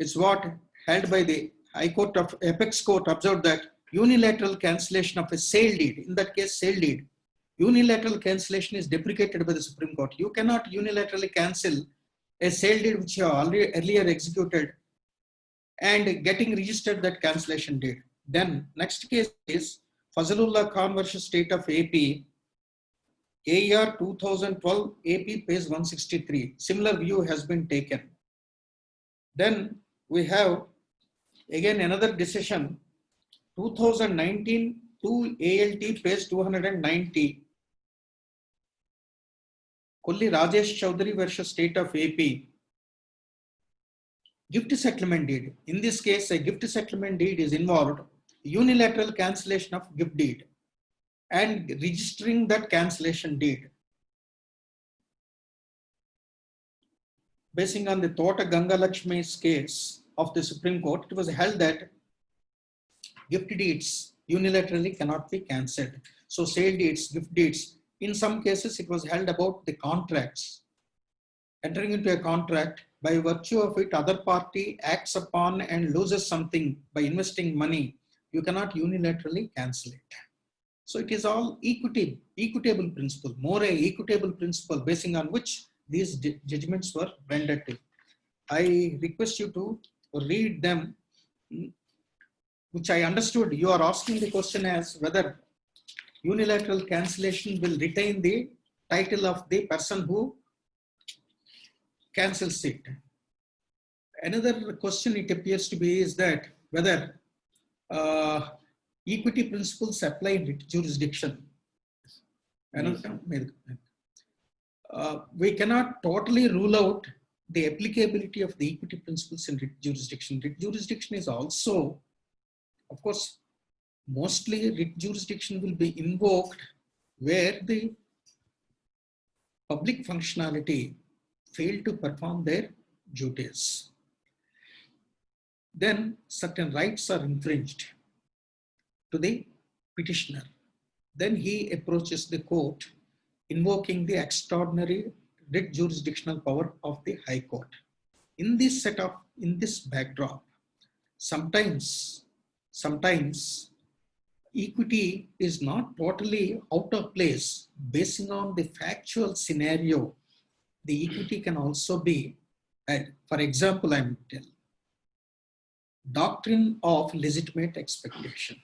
it's what held by the High Court of Apex Court observed that unilateral cancellation of a sale deed, in that case sale deed, unilateral cancellation is deprecated by the Supreme Court. You cannot unilaterally cancel a sale deed which you have already earlier executed and getting registered that cancellation deed. Then next case is Fazlullah Khan versus State of AP, AR 2012 AP page 163. Similar view has been taken. Then we have again another decision 2019 2 ALT page 290. Kolli Rajesh Chaudhary versus State of AP. Gift settlement deed. In this case, a gift settlement deed is involved. Unilateral cancellation of gift deed and registering that cancellation deed. Basing on the Tota Ganga Lakshmi's case of the Supreme Court, it was held that gift deeds unilaterally cannot be cancelled. So sale deeds, gift deeds. In some cases, it was held about the contracts. Entering into a contract, by virtue of it, other party acts upon and loses something by investing money. You cannot unilaterally cancel it. So it is all equitable principle, more a equitable principle basing on which these judgments were rendered to. I request you to read them, which I understood. You are asking the question as whether unilateral cancellation will retain the title of the person who cancels it. Another question it appears to be is that whether equity principles apply in jurisdiction. We cannot totally rule out the applicability of the equity principles in writ jurisdiction. Writ jurisdiction is also, of course, mostly writ jurisdiction will be invoked where the public functionality failed to perform their duties. Then certain rights are infringed to the petitioner. Then he approaches the court invoking the extraordinary writ jurisdictional power of the High Court. In this setup, in this backdrop, sometimes equity is not totally out of place. Basing on the factual scenario, the equity can also be, for example, I'm telling, doctrine of legitimate expectation.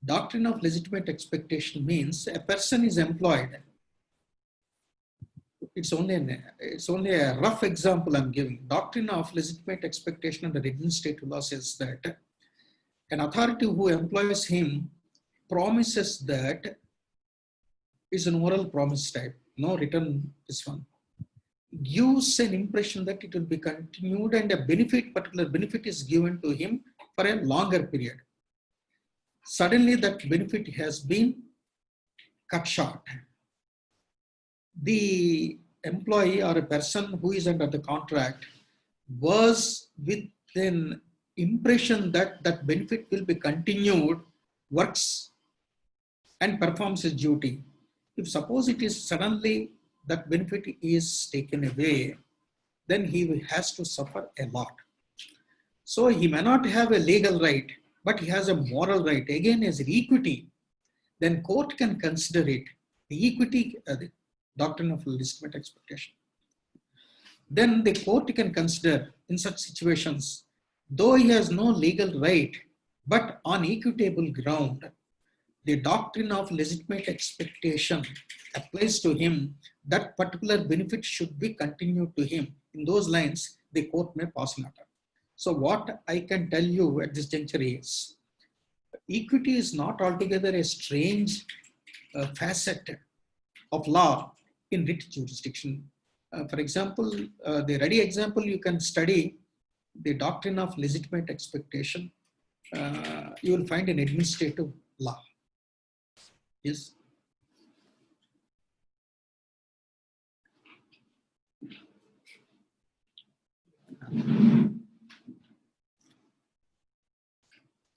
Doctrine of legitimate expectation means a person is employed. It's only a rough example I'm giving. Doctrine of legitimate expectation under administrative law says that an authority who employs him promises that is an oral promise type, no written this one, gives an impression that it will be continued and a benefit, particular benefit is given to him for a longer period. Suddenly that benefit has been cut short. The employee or a person who is under the contract was with an impression that that benefit will be continued, works and performs his duty. If suppose it is suddenly that benefit is taken away, then he has to suffer a lot. So he may not have a legal right, but he has a moral right. Again, as an equity, then court can consider it. The equity, the doctrine of legitimate expectation. Then the court can consider in such situations, though he has no legal right, but on equitable ground, the doctrine of legitimate expectation applies to him, that particular benefit should be continued to him. In those lines, the court may pass an order. So what I can tell you at this juncture is, equity is not altogether a strange facet of law in writ jurisdiction. For example, the ready example, you can study the doctrine of legitimate expectation. You will find in administrative law. Yes.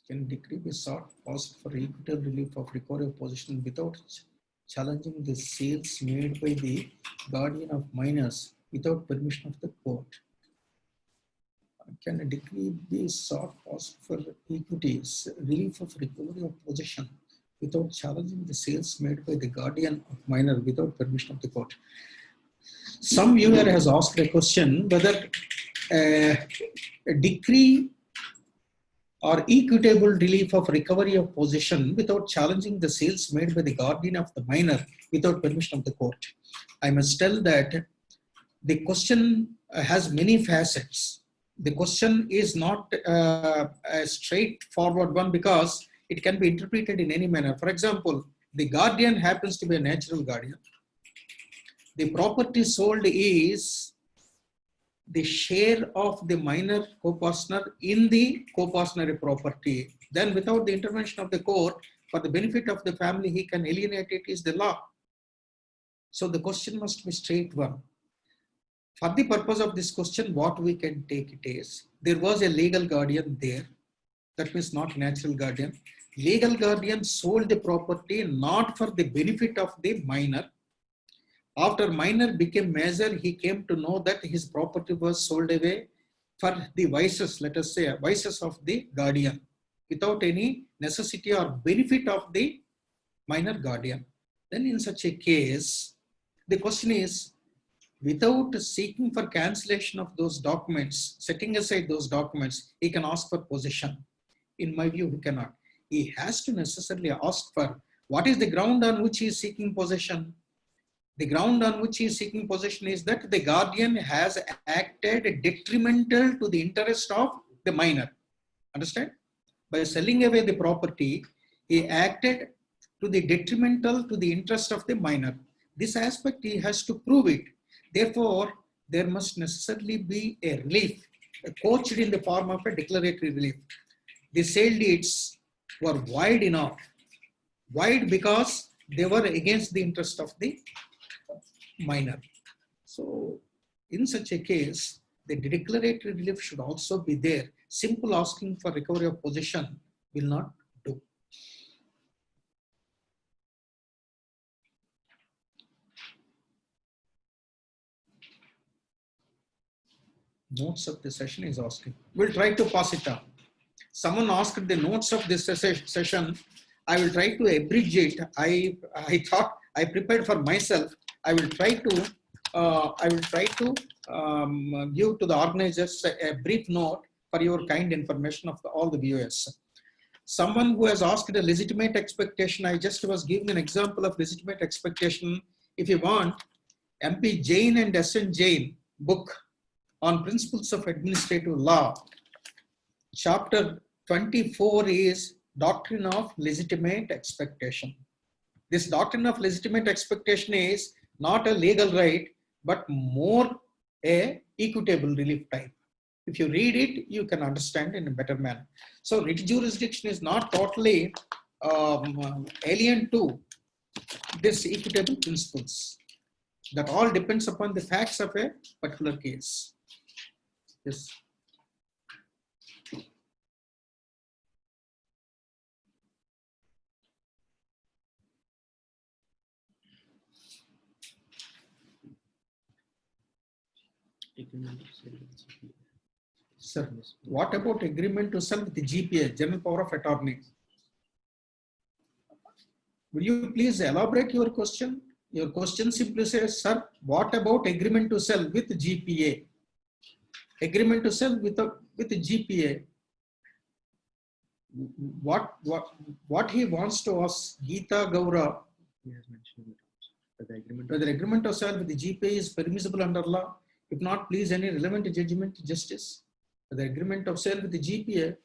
Can decree be sought passed for equitable relief of recovery of possession without challenging the sales made by the guardian of minors without permission of the court? Can a decree be sought passed for equities, relief of recovery of possession without challenging the sales made by the guardian of minor without permission of the court? Some viewer has asked a question whether a decree or equitable relief of recovery of possession without challenging the sales made by the guardian of the minor without permission of the court. I must tell that the question has many facets. The question is not a straightforward one because it can be interpreted in any manner. For example, the guardian happens to be a natural guardian. The property sold is the share of the minor co-partner in the co-partner property. Then without the intervention of the court, for the benefit of the family, he can alienate it is the law. So the question must be straight one. For the purpose of this question, what we can take it is, there was a legal guardian there. That means not natural guardian. legal guardian sold the property not for the benefit of the minor. After minor became major, he came to know that his property was sold away for the vices, let us say, vices of the guardian, without any necessity or benefit of the minor guardian. Then in such a case, the question is, without seeking for cancellation of those documents, setting aside those documents, he can ask for possession. In my view, he cannot. He has to necessarily ask for what is the ground on which he is seeking possession. The ground on which he is seeking possession is that the guardian has acted detrimental to the interest of the minor. Understand? By selling away the property, he acted to the detrimental to the interest of the minor. This aspect he has to prove it. Therefore, there must necessarily be a relief, couched in the form of a declaratory relief. The sale deeds were void enough. Void because they were against the interest of the minor. So, in such a case, the declaratory relief should also be there. Simple asking for recovery of possession will not do. Notes of the session is asking. We'll try to pass it on. Someone asked the notes of this session. I will try to abridge it. I thought I prepared for myself. I will try to give to the organizers a brief note for your kind information of all the viewers. Someone who has asked a legitimate expectation, I just was giving an example of legitimate expectation. If you want, MP Jain and SN Jain book on principles of administrative law, chapter 24 is doctrine of legitimate expectation. This doctrine of legitimate expectation is not a legal right, but more a equitable relief type. If you read it, you can understand in a better manner. So writ jurisdiction is not totally alien to this equitable principles. That all depends upon the facts of a particular case. Yes. Sir, what about agreement to sell with the GPA, General Power of Attorney? Will you please elaborate your question? Your question simply says, sir, what about agreement to sell with GPA? Agreement to sell with the GPA. What he wants to ask Geeta Gaura, whether agreement to sell with the GPA is permissible under law. If not, please any relevant judgment justice. The agreement of sale with the GPA.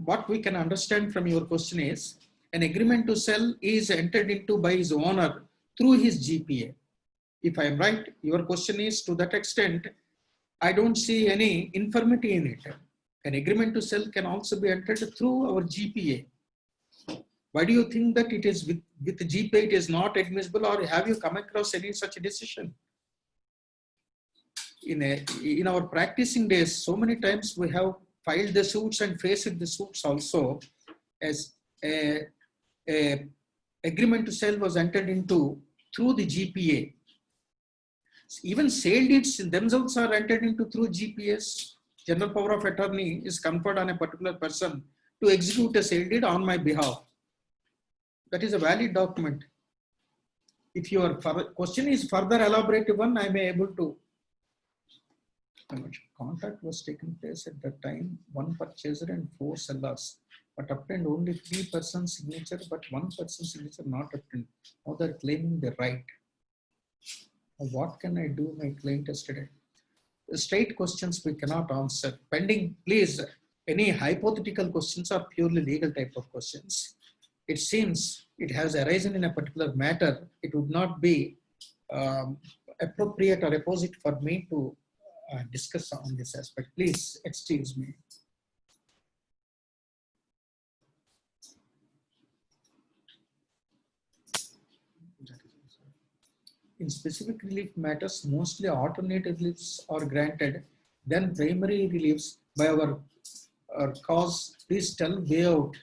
What we can understand from your question is, an agreement to sell is entered into by his owner through his GPA. If I am right, your question is to that extent, I don't see any infirmity in it. An agreement to sell can also be entered through our GPA. Why do you think that it is with the GPA it is not admissible, or have you come across any such a decision? In our practicing days, so many times we have filed the suits and faced the suits also, as a agreement to sell was entered into through the GPA. Even sale deeds themselves are entered into through GPS. General Power of Attorney is conferred on a particular person to execute a sale deed on my behalf. That is a valid document. If your question is further elaborative one, I may able to. Contract was taken place at that time, 1 purchaser and 4 sellers, but obtained only 3 persons' signature, but 1 person's signature not obtained. Now they're claiming the right. What can I do? My client yesterday. Straight questions we cannot answer. Pending, please, any hypothetical questions are purely legal type of questions. It seems it has arisen in a particular matter. It would not be appropriate or apposite for me to discuss on this aspect. Please excuse me. In specific relief matters, mostly alternative reliefs are granted, then primary reliefs by our cause, please tell way out.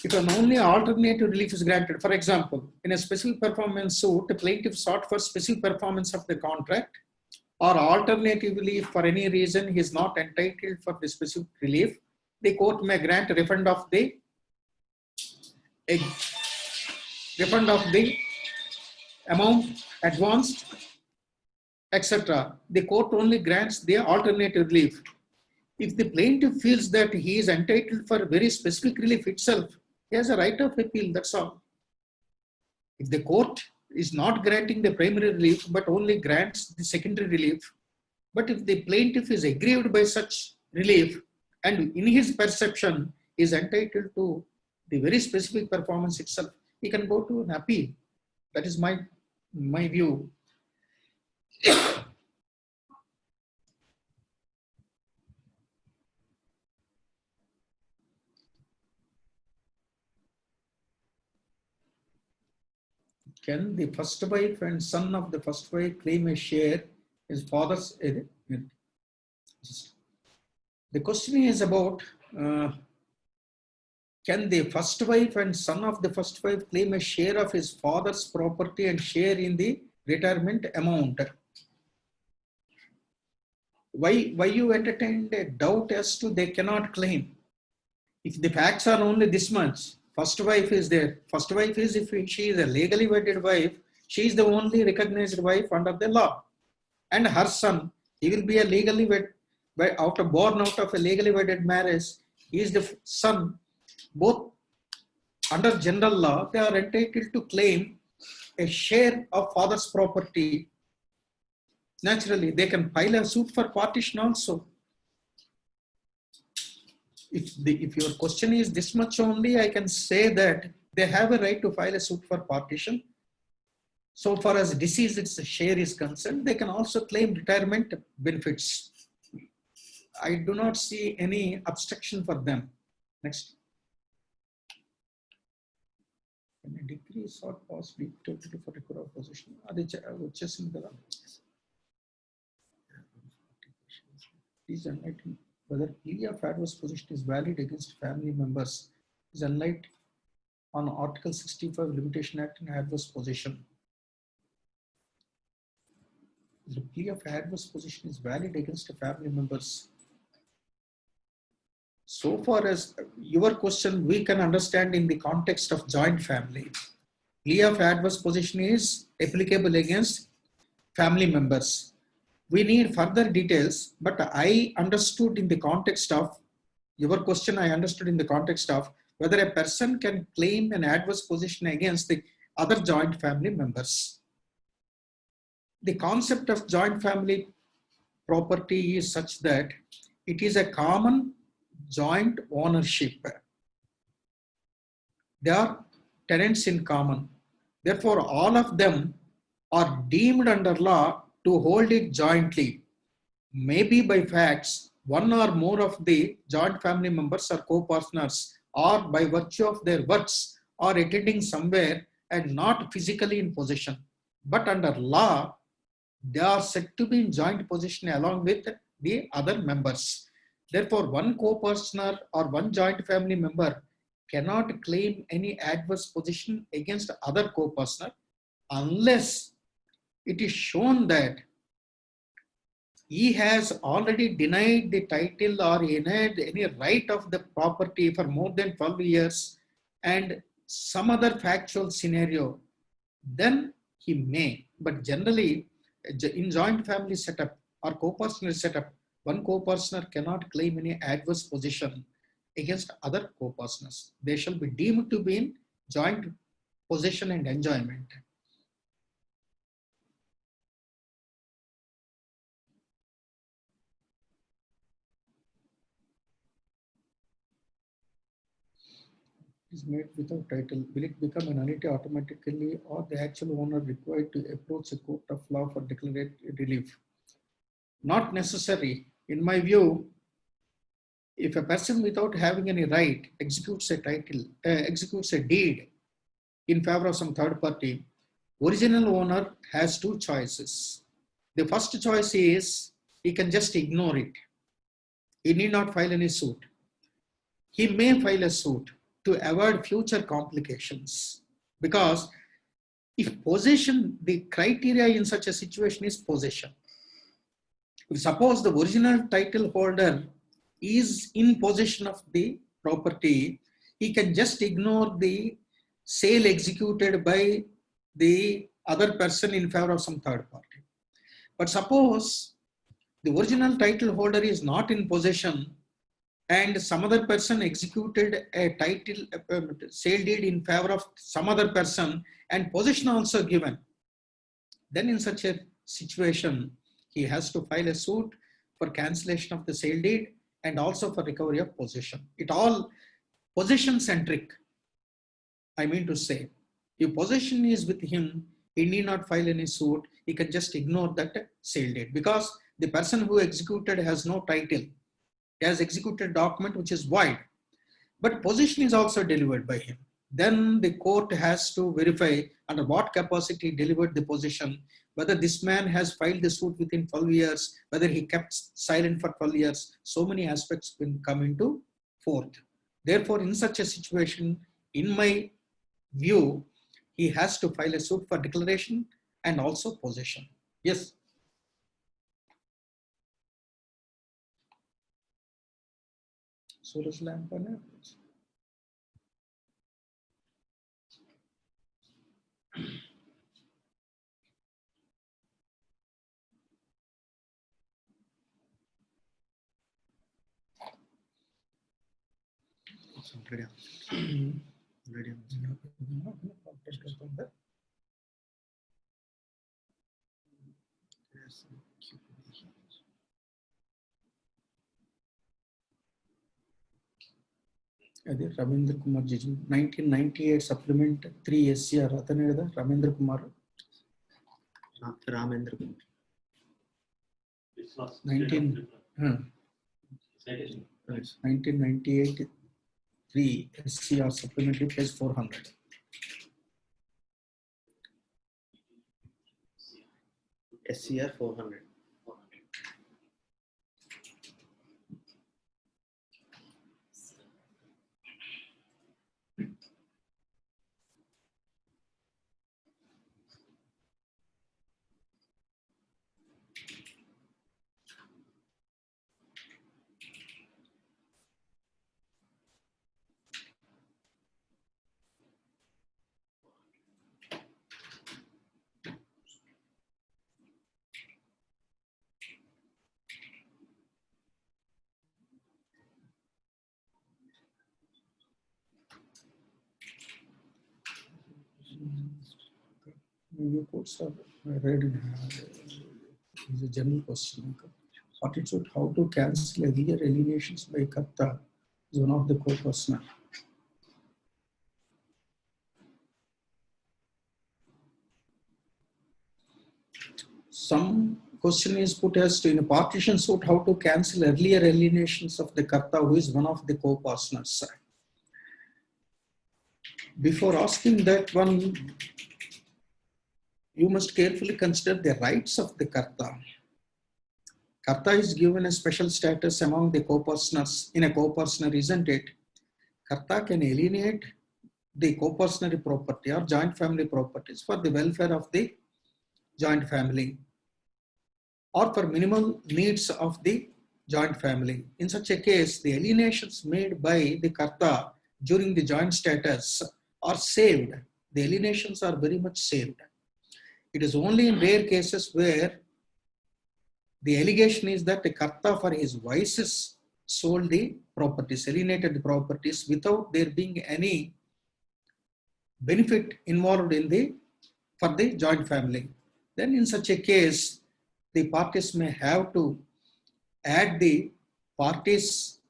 If an only alternative relief is granted, for example, in a special performance suit, the plaintiff sought for special performance of the contract, or alternatively, for any reason, he is not entitled for the specific relief, the court may grant a refund of the amount advanced, etc. The court only grants the alternative relief. If the plaintiff feels that he is entitled for very specific relief itself, he has a right of appeal, that's all. If the court is not granting the primary relief, but only grants the secondary relief, but if the plaintiff is aggrieved by such relief, and in his perception is entitled to the very specific performance itself, he can go to an appeal. That is my view. Can the first wife and son of the first wife claim a share his father's? The question is about can the first wife and son of the first wife claim a share of his father's property and share in the retirement amount? Why you entertained a doubt as to they cannot claim? If the facts are only this much, first wife is there. First wife is, if she is a legally wedded wife, she is the only recognized wife under the law. And her son, he will be a legally wedded, born out of a legally wedded marriage. He is the son. Both under general law, they are entitled to claim a share of father's property. Naturally, they can file a suit for partition also. If your question is this much only, I can say that they have a right to file a suit for partition. So far as deceased's share is concerned, they can also claim retirement benefits. I do not see any obstruction for them. Next. Can a decree sought possibly for a court of possession? Please enlighten whether plea of adverse possession is valid against family members. Is enlightened on Article 65 Limitation Act and adverse possession. The plea of adverse possession is valid against family members. So far as your question, we can understand in the context of joint family. Plea of adverse possession is applicable against family members. We need further details, but I understood in the context of your question, I understood in the context of whether a person can claim an adverse possession against the other joint family members. The concept of joint family property is such that it is a common joint ownership. They are tenants in common. Therefore, all of them are deemed under law to hold it jointly. Maybe by facts, one or more of the joint family members are co-partners, or by virtue of their works are attending somewhere and not physically in possession. But under law, they are said to be in joint possession along with the other members. Therefore, one co-partner or one joint family member cannot claim any adverse possession against other co-partner unless it is shown that he has already denied the title or denied any right of the property for more than 12 years and some other factual scenario, then he may. But generally, in joint family setup or co-partner setup, one co-partner cannot claim any adverse possession against other co-partners. They shall be deemed to be in joint possession and enjoyment. Is made without title. Will it become a nullity automatically, or the actual owner required to approach a court of law for declaratory relief? Not necessary. In my view, if a person without having any right executes a title, executes a deed in favor of some third party, original owner has two choices. The first choice is he can just ignore it. he need not file any suit. He may file a suit to avoid future complications, because if possession, the criteria in such a situation is possession. If suppose the original title holder is in possession of the property, he can just ignore the sale executed by the other person in favor of some third party. But suppose the original title holder is not in possession and some other person executed a title sale deed in favor of some other person and possession also given, then in such a situation, he has to file a suit for cancellation of the sale deed and also for recovery of possession. It all possession centric. I mean to say, if possession is with him, he need not file any suit. He can just ignore that sale deed, because the person who executed has no title. He has executed document which is void, but possession is also delivered by him. Then the court has to verify under what capacity he delivered the possession, whether this man has filed the suit within 12 years, whether he kept silent for 12 years. So many aspects will come into forth. Therefore, in such a situation, in my view, he has to file a suit for declaration and also possession. Yes. Suraj Lampana. ಅದೇ Ravindra Kumar ಜಿಜು 1998 supplement 3 SCR ಅದನ್ನ ಹೇಳಿದ Ravindra Kumar Ramendra 1998 3 SCR supplementary page 400. SCR 400. Your quotes are read in is a general question. Attitude, how to cancel earlier alienations by Karta is one of the co-personal. Some question is put as to in a partition suit, how to cancel earlier alienations of the Karta who is one of the co-partners. Before asking that one, you must carefully consider the rights of the Karta. Karta is given a special status among the co-partners in a co-partner, isn't it? Karta can alienate the co-partner property or joint family properties for the welfare of the joint family or for minimal needs of the joint family. In such a case, the alienations made by the Karta during the joint status are saved. The alienations are very much saved. It is only in rare cases where the allegation is that the Karta for his vices sold the properties, alienated the properties without there being any benefit involved in for the joint family. Then in such a case, the parties may have to add the parties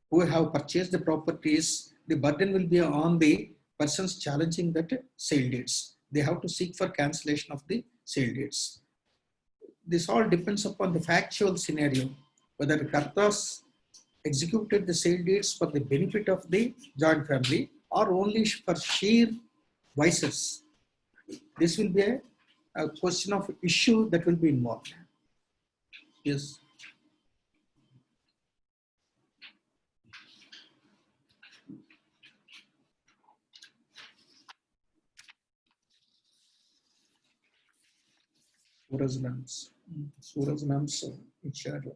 who have purchased the properties. The burden will be on the persons challenging that sale deeds. They have to seek for cancellation of the sale deeds. This all depends upon the factual scenario, whether the Kartas executed the sale deeds for the benefit of the joint family or only for sheer vices. This will be a question of issue that will be involved. Yes. Suraj Nams icharu.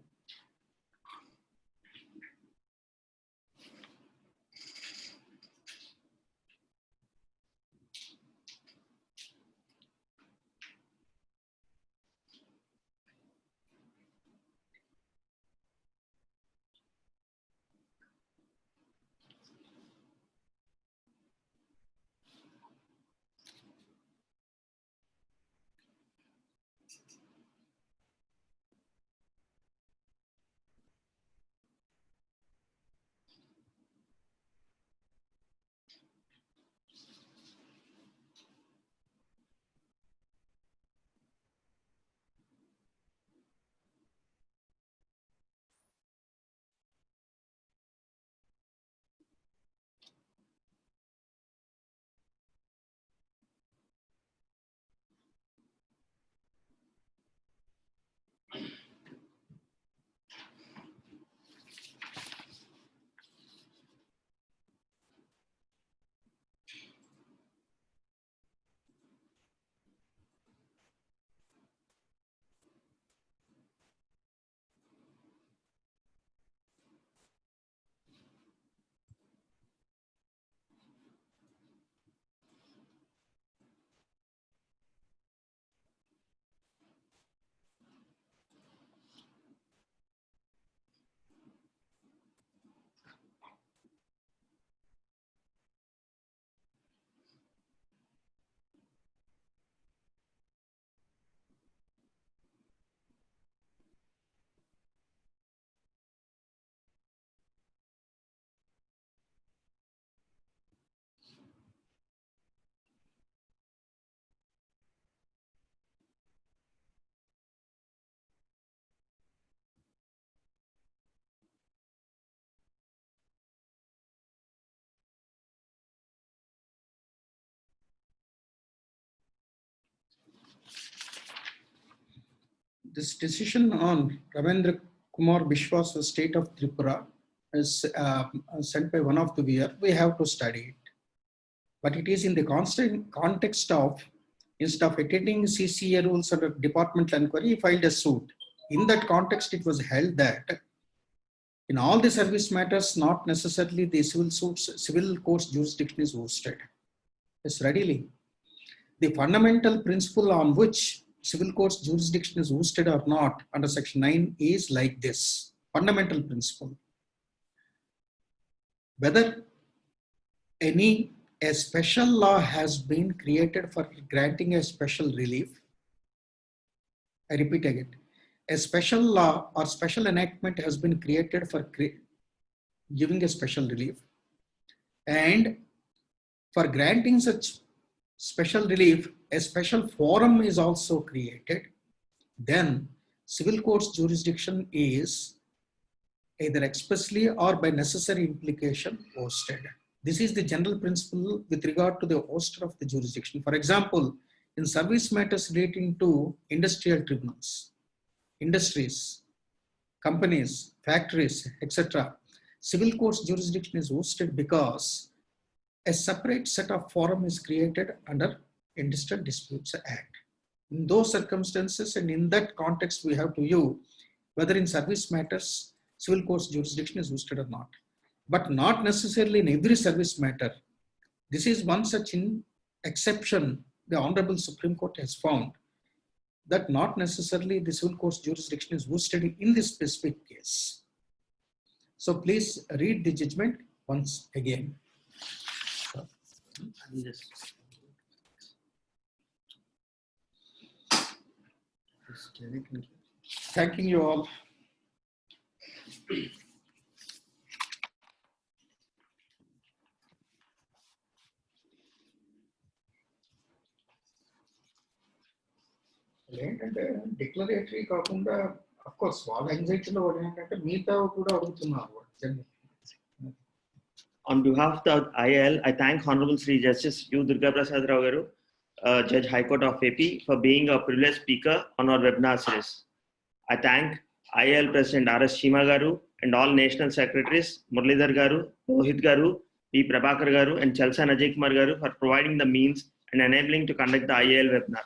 This decision on Ravindra Kumar Bishwas' state of Tripura is sent by one of the viewer. We have to study it. But it is in the constant context of, instead of attending CCA rules under departmental inquiry, he filed a suit. In that context, it was held that in all the service matters, not necessarily the civil court's jurisdiction is vested. Yes, readily. The fundamental principle on which civil court's jurisdiction is vested or not under section 9 is like this. Fundamental principle. Whether a special law has been created for granting a special relief. I repeat again. A special law or special enactment has been created for giving a special relief. And for granting such special relief, a special forum is also created. Then civil court's jurisdiction is either expressly or by necessary implication vested. This is the general principle with regard to the hoster of the jurisdiction. For example, in service matters relating to industrial tribunals, industries, companies, factories, etc., civil court's jurisdiction is vested because a separate set of forum is created under Industrial Disputes Act. In those circumstances and in that context, we have to view whether in service matters, civil court's jurisdiction is vested or not. But not necessarily in every service matter. This is one such exception the Honorable Supreme Court has found, that not necessarily the civil court's jurisdiction is vested in this specific case. So please read the judgment once again. Thanking you all. ఏంటంటే డిక్లరేటరీ కాకుండా of course వాళ్ళ యాంగ్జైటీలో వాడు ఏంటంటే మిగతా కూడా అడుగుతున్నారు. On behalf of the IIL, I thank Honorable Sri Justice U. Durga Prasad Rao Garu, Judge High Court of AP, for being a privileged speaker on our webinar series. I thank IIL President R.S. Chima Garu and all national secretaries, Muralidhar Garu, Rohit Garu, P. Prabhakar Garu, and Chalsa Ajay Kumar Garu for providing the means and enabling to conduct the IIL webinar.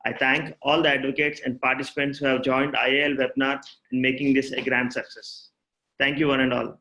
I thank all the advocates and participants who have joined IAL webinar in making this a grand success. Thank you, one and all.